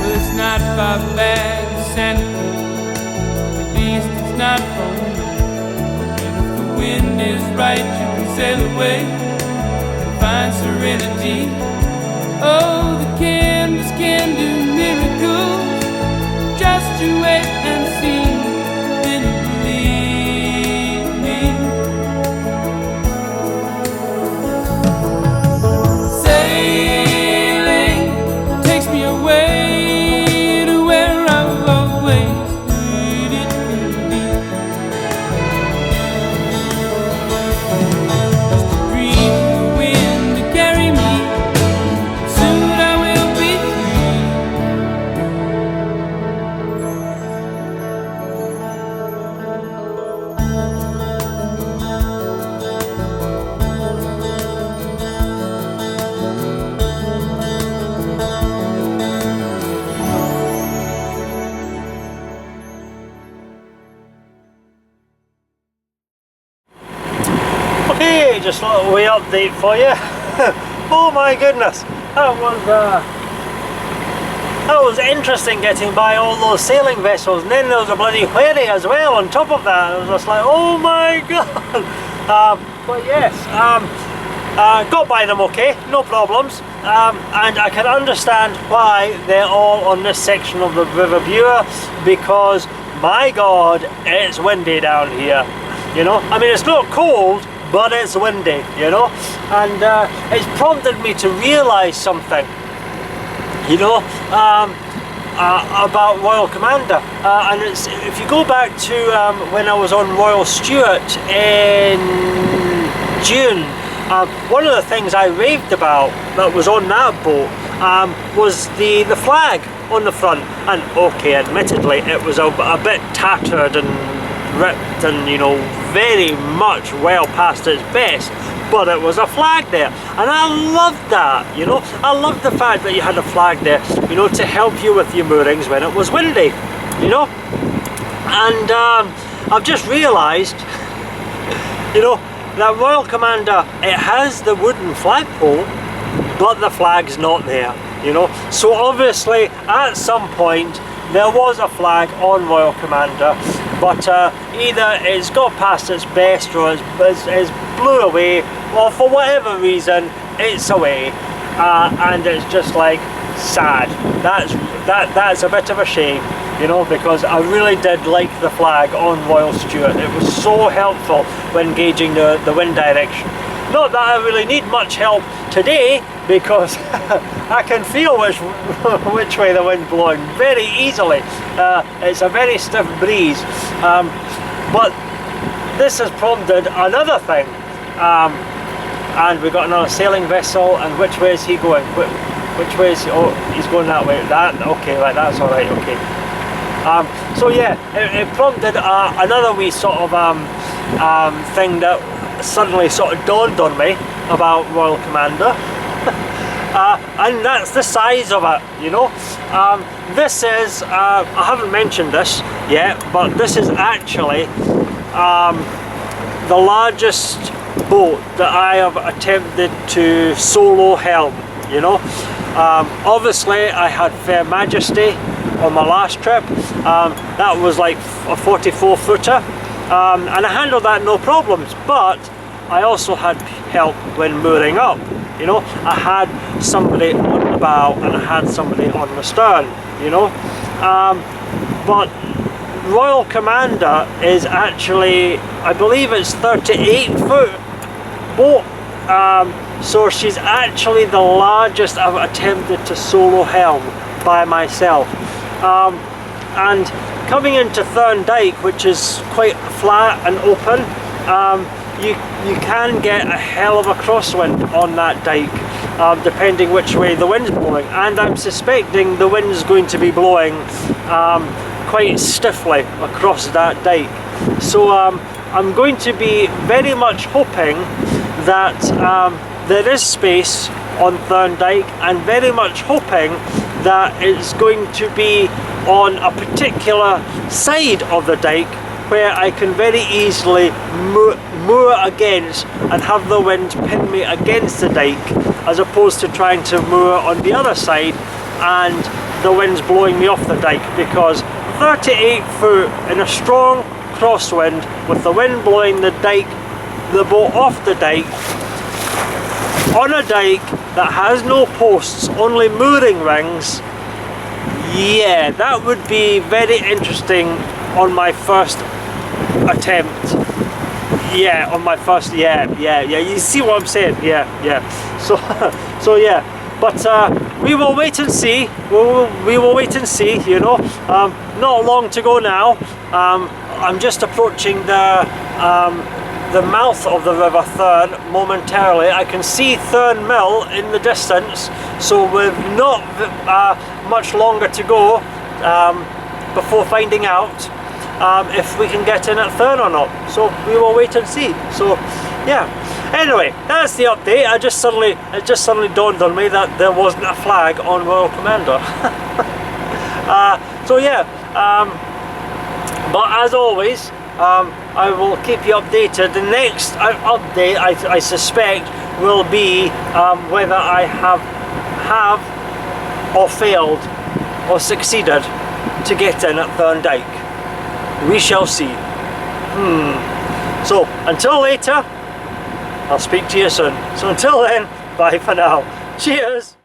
Well, it's not far back to Santa Cruz, at least it's not for me. And if the wind is right, you can sail away and find serenity. Oh, the canvas can do miracles, just you wait and see. Then you believe me. Sailing takes me away just a little wee update for you. Oh my goodness, that was interesting getting by all those sailing vessels, and then there was a bloody wherry as well on top of that. It was just like, oh my god. But yes, got by them okay, no problems, and I can understand why they're all on this section of the River Bure, because my god, it's windy down here, you know. I mean, it's not cold, but it's windy, you know, and it's prompted me to realise something, you know, about Royal Commander, and it's, if you go back to when I was on Royal Stuart in June, one of the things I raved about that was on that boat was the flag on the front, and okay, admittedly it was a bit tattered and ripped and, you know, very much well past its best, but it was a flag there, and I loved that, you know. I loved the fact that you had a flag there, you know, to help you with your moorings when it was windy, you know. And I've just realised, you know, that Royal Commander, it has the wooden flagpole, but the flag's not there, you know. So obviously at some point there was a flag on Royal Commander, but either it's got past its best, or it's blew away, or for whatever reason it's away, and it's just like sad. That's a bit of a shame, you know, because I really did like the flag on Royal Stuart. It was so helpful when gauging the wind direction. Not that I really need much help today, because I can feel which way the wind's blowing very easily. It's a very stiff breeze, but this has prompted another thing, and we've got another sailing vessel. And which way is he going? Which way is he? Oh, he's going that way. Okay, right, that's all right. Okay. So yeah, it prompted another wee sort of thing that suddenly sort of dawned on me about Royal Commander, and that's the size of it, you know. This is, I haven't mentioned this yet, but this is actually the largest boat that I have attempted to solo helm, you know. Obviously I had Fair Majesty on my last trip. That was like a 44 footer, and I handled that no problems, but I also had help when mooring up, you know. I had somebody on the bow and I had somebody on the stern, you know. But Royal Commander is actually, I believe it's 38 foot boat, so she's actually the largest I've attempted to solo helm by myself. And coming into Thorndyke, which is quite flat and open, you can get a hell of a crosswind on that dike, depending which way the wind's blowing, and I'm suspecting the wind's going to be blowing quite stiffly across that dike. So I'm going to be very much hoping that there is space on Thorndyke, and very much hoping that it's going to be on a particular side of the dike where I can very easily moor against and have the wind pin me against the dike, as opposed to trying to moor on the other side and the wind's blowing me off the dike, because 38 foot in a strong crosswind with the wind blowing the boat off the dike, on a dike that has no posts, only mooring rings, yeah, that would be very interesting on my first attempt. Yeah, on my first, yeah, you see what I'm saying? Yeah. So yeah, but we will wait and see. We will wait and see, you know. Not long to go now. I'm just approaching the mouth of the River Thurn momentarily. I can see Thurn Mill in the distance, so we've not much longer to go before finding out if we can get in at Thurn or not. So we will wait and see. So yeah, anyway, that's the update. It just suddenly dawned on me that there wasn't a flag on Royal Commander. So yeah, but as always, I will keep you updated. The next update, I suspect, will be whether I have or failed or succeeded to get in at Thorndyke. We shall see. So until later, I'll speak to you soon. So until then, bye for now. Cheers.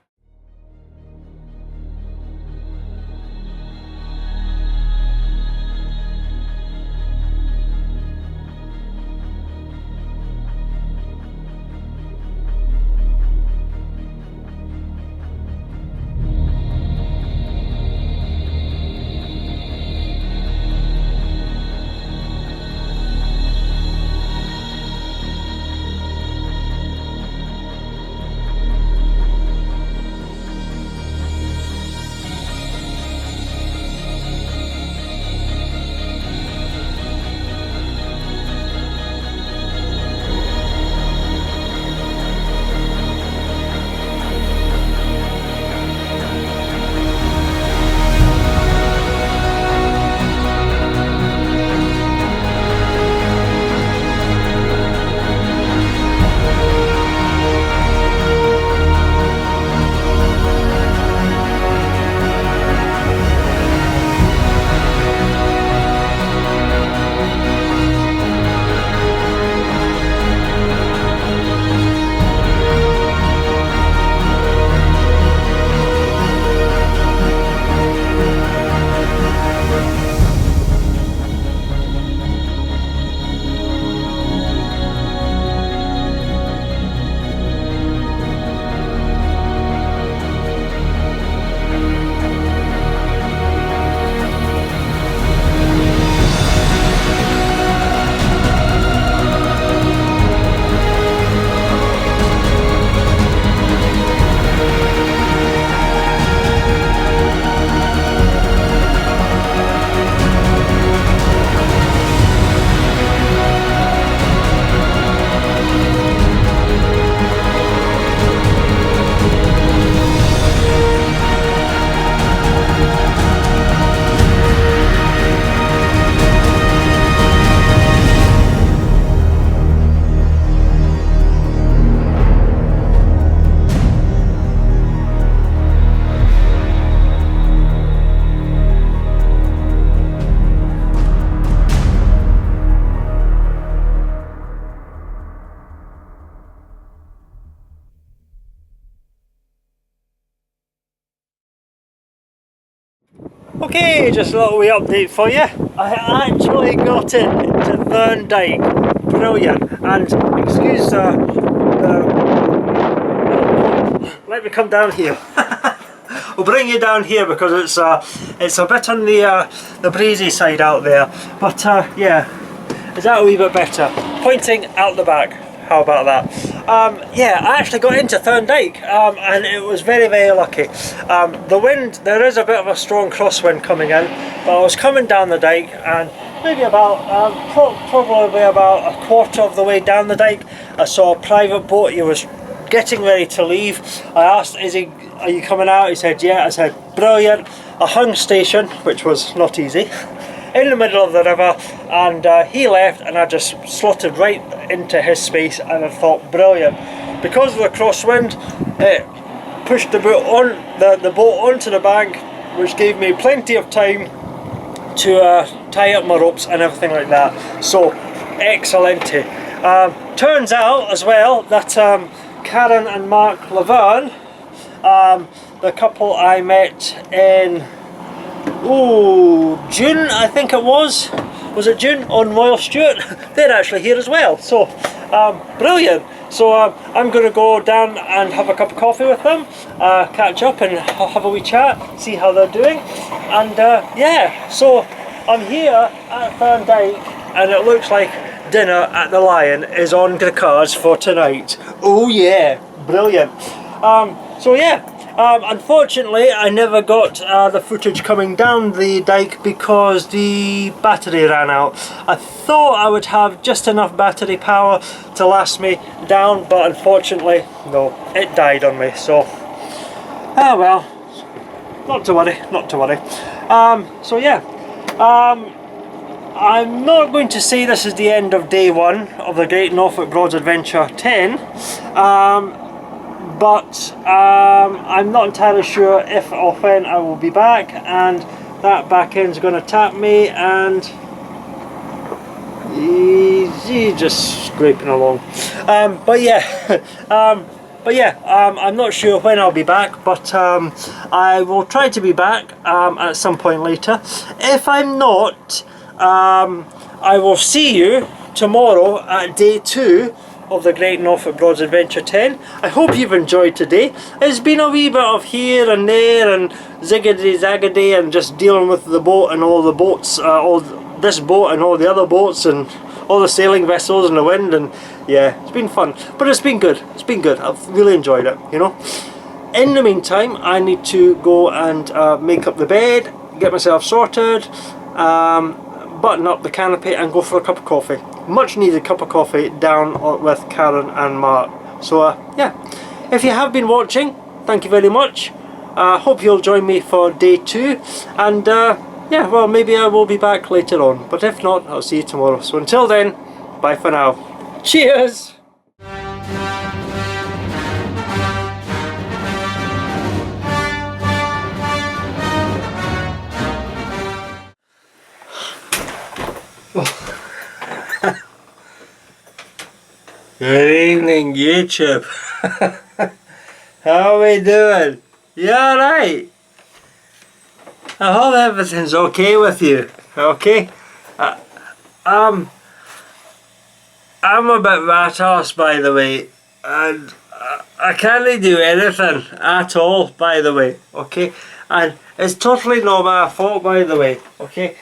Okay, just a little wee update for you. I actually got it to Thorndyke. Brilliant. And excuse let me come down here. We'll bring you down here because it's a bit on the breezy side out there. But yeah, is that a wee bit better? Pointing out the back. How about that? Yeah, I actually got into Thorndyke and it was very, very lucky. The wind, there is a bit of a strong crosswind coming in, but I was coming down the dike and maybe about, probably about a quarter of the way down the dike, I saw a private boat. He was getting ready to leave. I asked, are you coming out? He said, yeah. I said, brilliant. I hung station, which was not easy, in the middle of the river, and he left and I just slotted right into his space, and I thought, brilliant. Because of the crosswind, it pushed the boat onto the bank, which gave me plenty of time to tie up my ropes and everything like that. So, excellente. Turns out as well that Karen and Mark Laverne, the couple I met in June, I think it was it June, on Royal Stewart? They're actually here as well, so brilliant. So I'm going to go down and have a cup of coffee with them, catch up and have a wee chat, see how they're doing, and yeah, so I'm here at Thorndyke and it looks like dinner at the Lion is on the cards for tonight. Oh yeah, brilliant. So yeah, unfortunately I never got the footage coming down the dike because the battery ran out. I thought I would have just enough battery power to last me down, but unfortunately no, it died on me, so oh well, not to worry, not to worry. So yeah, I'm not going to say this is the end of day one of the Great Norfolk Broads Adventure 10, but I'm not entirely sure if or when I will be back, and that back end's going to tap me, and he's just scraping along. But yeah, I'm not sure when I'll be back, but I will try to be back at some point later. If I'm not, I will see you tomorrow at day 2 of the Great Norfolk Broads Adventure 10. I hope you've enjoyed today. It's been a wee bit of here and there and ziggity zaggity and just dealing with the boat and all the boats, all this boat and all the other boats and all the sailing vessels and the wind, and yeah, it's been fun, but it's been good. It's been good. I've really enjoyed it, you know. In the meantime, I need to go and make up the bed, get myself sorted, button up the canopy and go for a cup of coffee. Much needed cup of coffee down with Karen and Mark. So yeah, if you have been watching, thank you very much. Hope you'll join me for day 2, and yeah, well, maybe I will be back later on, but if not, I'll see you tomorrow. So until then, bye for now. Cheers! Good evening, YouTube. How are we doing? You alright? I hope everything's okay with you. Okay? I'm a bit rat-ass, by the way, and I can't do anything at all, by the way. Okay? And it's totally not my fault, by the way. Okay?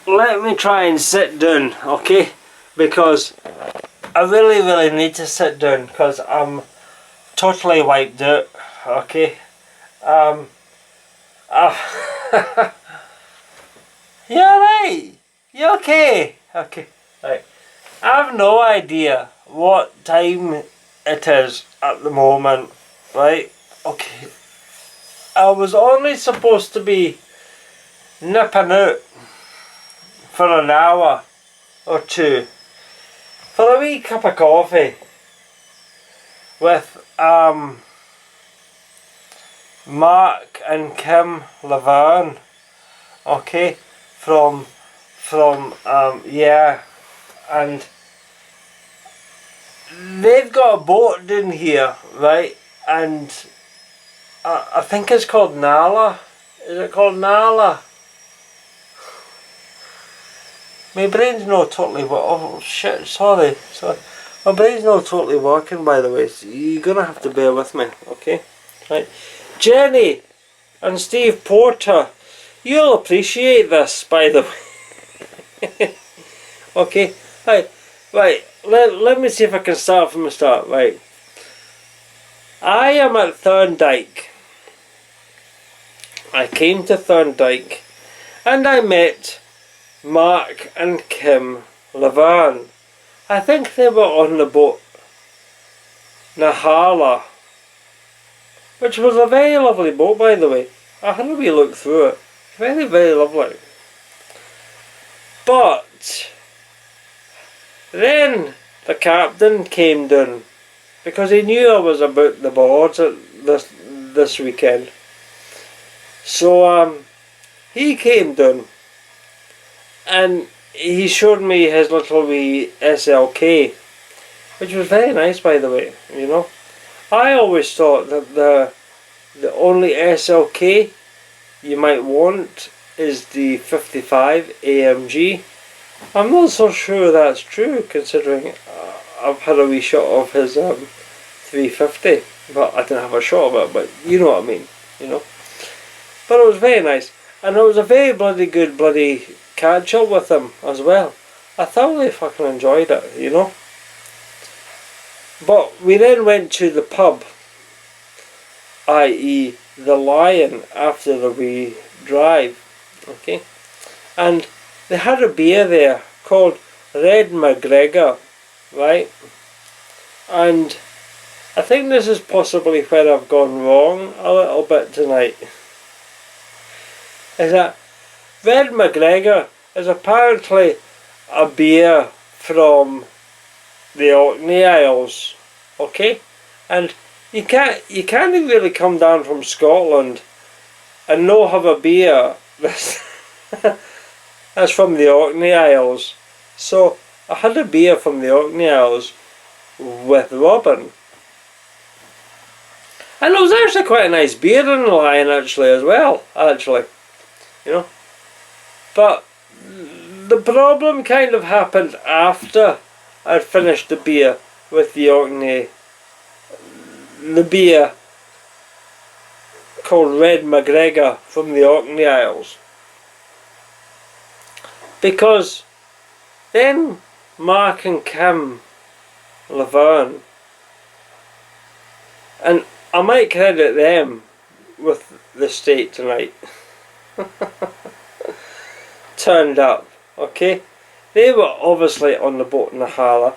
Let me try and sit down, okay? Because I really need to sit down because I'm totally wiped out, okay? You alright? You okay? Okay, right. I have no idea what time it is at the moment, right? Okay. I was only supposed to be nipping out for an hour or two for a wee cup of coffee with Mark and Kim Laverne, okay, from yeah, and they've got a boat down here, right, and I think it's called Nala. Is it called Nala? My brain's not totally oh shit, sorry. My brain's not totally working, by the way, so you're gonna have to bear with me, okay? Right. Jenny and Steve Porter, you'll appreciate this, by the way. Okay, right, let me see if I can start from the start, right. I am at Thorndyke. I came to Thorndyke and I met Mark and Kim Laverne. I think they were on the boat Nahala, which was a very lovely boat, by the way. I had a wee look through it. Very lovely. But then the captain came down because he knew I was about the boards this weekend. So he came down and he showed me his little wee SLK, which was very nice, by the way, you know. I always thought that the only SLK you might want is the 55 AMG. I'm not so sure that's true, considering I've had a wee shot of his 350, but I didn't have a shot of it, but you know what I mean, you know. But it was very nice, and it was a very good catch up with him as well. I thoroughly fucking enjoyed it, you know. But we then went to the pub, i.e. the Lion, after the wee drive, okay, and they had a beer there called Red McGregor, right, and I think this is possibly where I've gone wrong a little bit tonight, is that Red McGregor is apparently a beer from the Orkney Isles, okay? And you can't really come down from Scotland and no have a beer that's from the Orkney Isles. So I had a beer from the Orkney Isles with Robin. And it was actually quite a nice beer in the line actually as well, actually. You know. But the problem kind of happened after I'd finished the beer with the Orkney. The beer called Red McGregor from the Orkney Isles. Because then Mark and Kim Laverne, and I might credit them with the state tonight, turned up, okay? They were obviously on the boat in the harbour.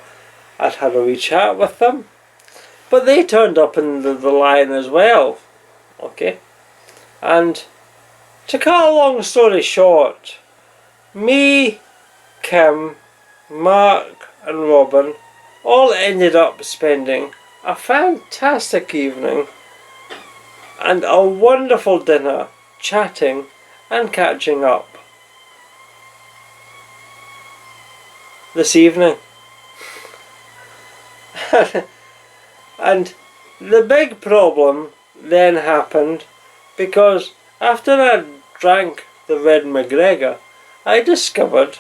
I'd had a wee chat with them, but they turned up in the line as well, okay? And to cut a long story short, me, Kim, Mark and Robin all ended up spending a fantastic evening and a wonderful dinner, chatting and catching up this evening. And the big problem then happened because after I drank the Red McGregor, I discovered,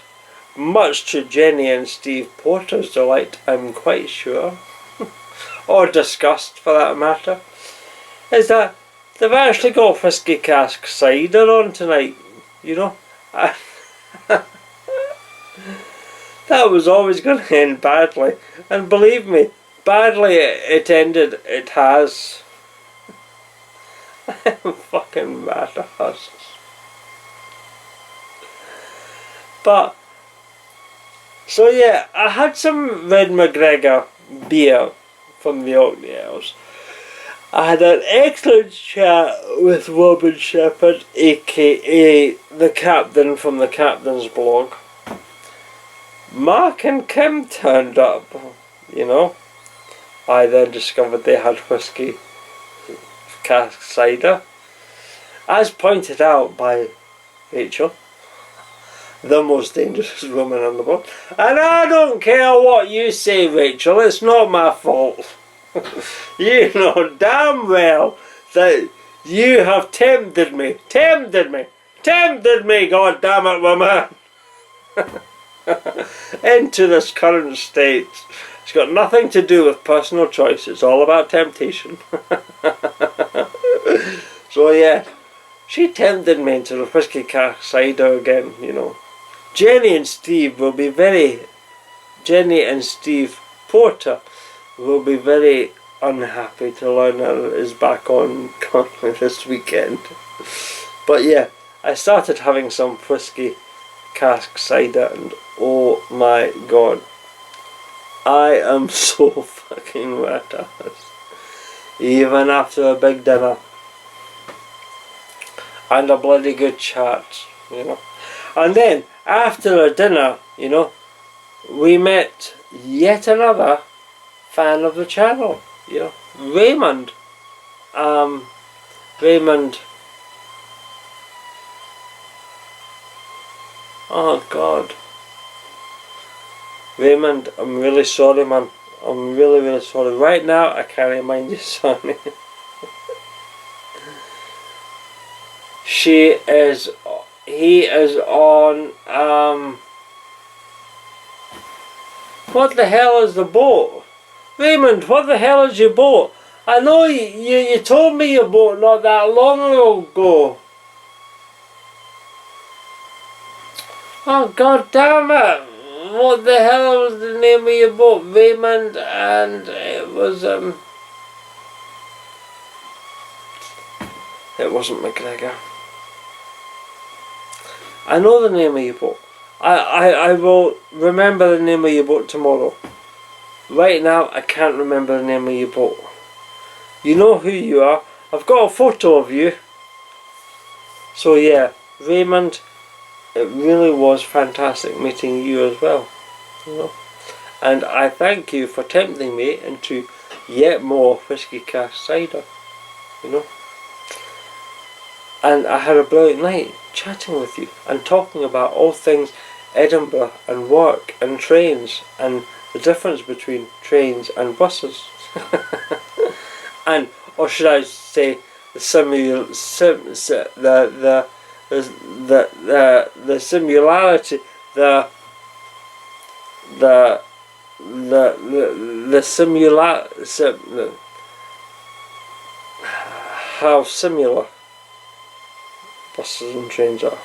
much to Jenny and Steve Porter's delight, I'm quite sure, or disgust for that matter, is that they've actually got whiskey cask cider on tonight, you know. That was always going to end badly, and believe me, badly it ended, it has. I'm fucking mad at us. But, so yeah, I had some Red McGregor beer from the Orkney Isles. I had an excellent chat with Robin Shepherd, aka the captain from the Captain's blog. Mark and Kim turned up, you know. I then discovered they had whiskey cask cider, as pointed out by Rachel, the most dangerous woman on the boat. And I don't care what you say, Rachel, it's not my fault. You know damn well that you have tempted me, God damn it, woman, into this current state. It's got nothing to do with personal choice, it's all about temptation. So yeah, she tempted me into the whiskey cask cider again, you know. Jenny and Steve Porter will be very unhappy to learn that it is back on currently this weekend. But yeah, I started having some whiskey cask cider and oh my god, I am so fucking wet ass. Even after a big dinner and a bloody good chat, you know. And then after a dinner, you know, we met yet another fan of the channel, you know, Raymond. Raymond. Oh God. Raymond, I'm really sorry, man. I'm really, really sorry. Right now, I can't remind you, sorry. He is on, what the hell is the boat? Raymond, what the hell is your boat? I know you told me your boat not that long ago. Oh god damn it! What the hell was the name of your boat? Raymond, and it was it wasn't McGregor. I know the name of your boat. I will remember the name of your boat tomorrow. Right now I can't remember the name of your boat. You know who you are. I've got a photo of you. So yeah, Raymond, it really was fantastic meeting you as well, you know. And I thank you for tempting me into yet more whiskey cask cider, you know. And I had a brilliant night chatting with you and talking about all things Edinburgh and work and trains and the difference between trains and buses. And, or should I say, the similarity, how similar buses and trains are.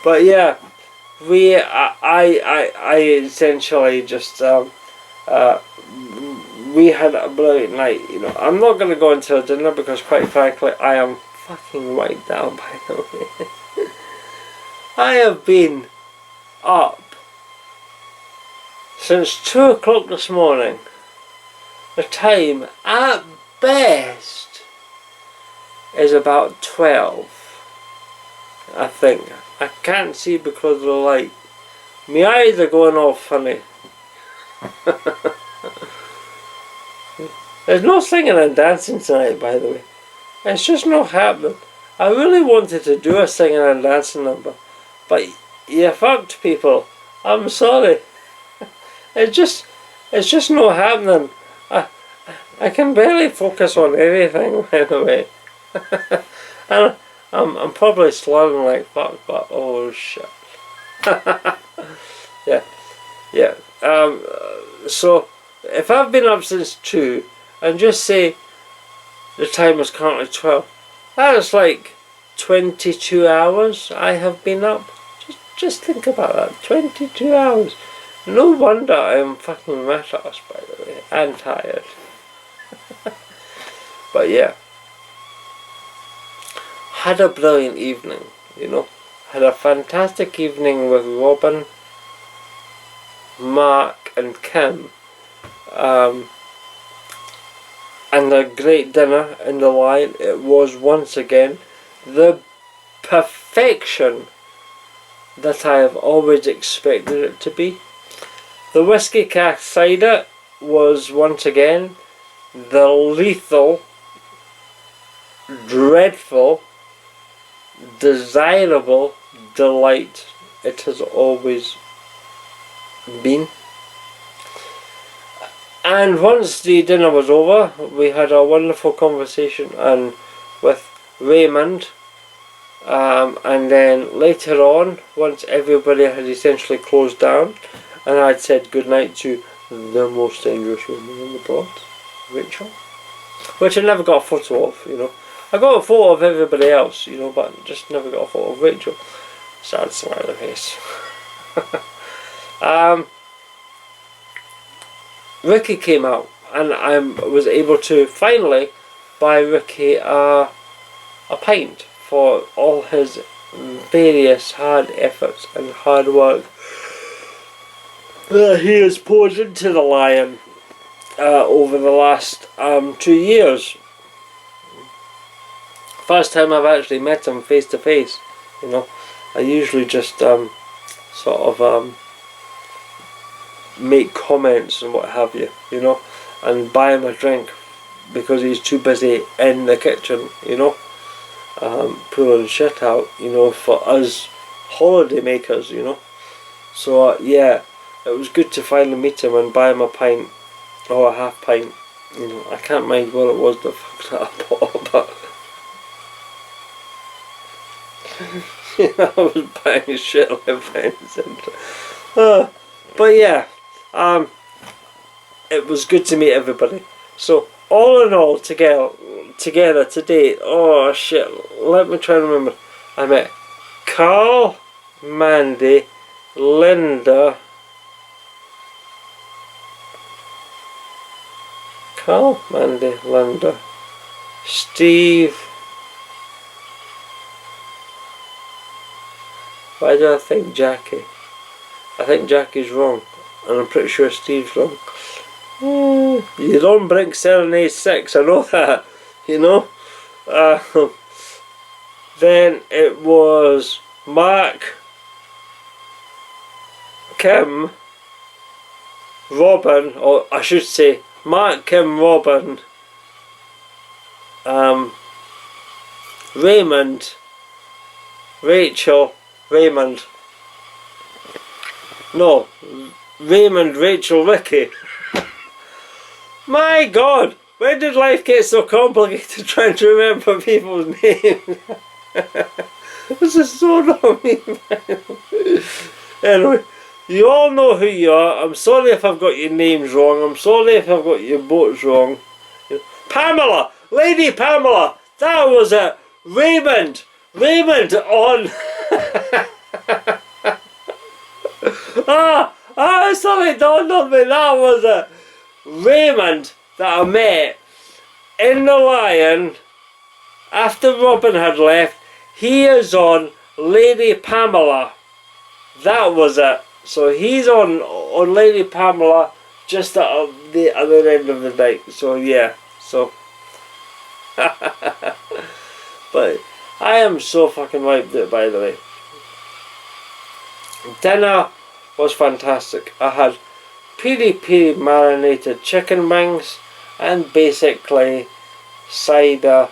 But yeah, I essentially just we had a brilliant night, you know. I'm not going to go into dinner because, quite frankly, I am fucking wiped down, by the way. I have been up since 2 o'clock this morning. The time, at best, is about 12, I think. I can't see because of the light. My eyes are going all funny. There's no singing and dancing tonight, by the way. It's just not happening. I really wanted to do a singing and dancing number, but you fucked people. I'm sorry. It's just not happening. I can barely focus on anything, by the way. And I'm probably slurring like fuck, but oh shit. Yeah. So if I've been up since 2 and just say the time is currently 12, that is like 22 hours I have been up. Just think about that. 22 hours. No wonder I am fucking mattos, by the way, and tired. But yeah, had a brilliant evening, you know. Had a fantastic evening with Robin, Mark and Kim, and a great dinner in the line. It was once again the perfection that I have always expected it to be. The whiskey cask cider was once again the lethal, dreadful, desirable delight it has always been. And once the dinner was over, we had a wonderful conversation and with Raymond, and then later on, once everybody had essentially closed down and I'd said goodnight to the most dangerous woman in the plot, Rachel, which I never got a photo of, you know. I got a photo of everybody else, you know, but just never got a photo of Rachel. Sad smiley face. Ricky came out, and I was able to finally buy Ricky a pint for all his various hard efforts and hard work that he has poured into the Lion over the last 2 years. First time I've actually met him face to face, you know. I usually just sort of make comments and what have you, you know, and buy him a drink because he's too busy in the kitchen, you know, pulling shit out, you know, for us holiday makers, you know. So yeah, it was good to finally meet him and buy him a pint or a half pint, you know. I can't mind what it was that fucked that up, but you know, I was buying shit left, right and centre. But yeah, it was good to meet everybody. So all in all, together to date, oh shit, let me try and remember. I met Carl, Mandy, Linda, Steve. Why do I think Jackie? I think Jackie's wrong, and I'm pretty sure Steve's wrong. You don't bring Serenade 6, I know that, you know. Then it was Mark, Kim, Robin, or I should say Mark, Kim, Robin, Raymond, Rachel, Raymond. No, Raymond, Rachel, Ricky. My God, when did life get so complicated trying to remember people's names? This is so not me, man. Anyway, you all know who you are. I'm sorry if I've got your names wrong. I'm sorry if I've got your boats wrong. Pamela! Lady Pamela! That was it! Raymond! Raymond on... Something dawned on me. That was it. Raymond that I met in the Lion after Robin had left. He is on Lady Pamela. That was it. So he's on Lady Pamela just at the other end of the night. So yeah. So but I am so fucking wiped out, by the way. Dinner was fantastic. I had piri marinated chicken wings and basically cider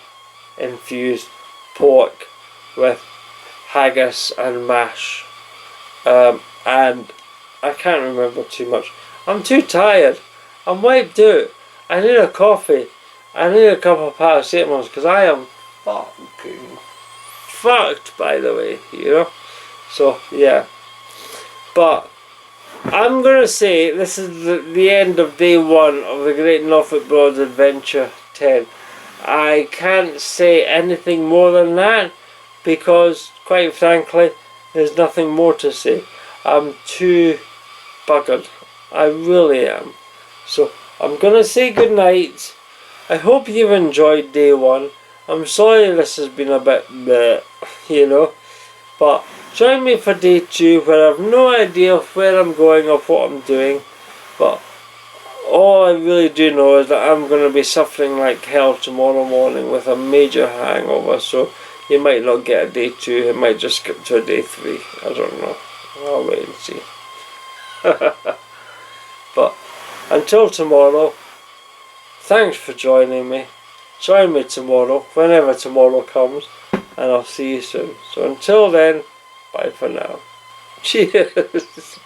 infused pork with haggis and mash, and I can't remember too much. I'm too tired. I'm wiped out. I need a coffee. I need a couple of paracetamols because I am fucking fucked, by the way, you know. So yeah, but I'm going to say this is the end of day 1 of the Great Norfolk Broads Adventure 10. I can't say anything more than that because, quite frankly, there's nothing more to say. I'm too buggered. I really am. So, I'm going to say goodnight. I hope you've enjoyed day 1. I'm sorry this has been a bit bleh, you know, but join me for day 2 where I have no idea where I'm going or what I'm doing, but all I really do know is that I'm going to be suffering like hell tomorrow morning with a major hangover, so you might not get a day 2, it might just skip to a day 3, I don't know, I'll wait and see. But until tomorrow, thanks for joining me. Join me tomorrow, whenever tomorrow comes, and I'll see you soon. So until then, bye for now. Cheers.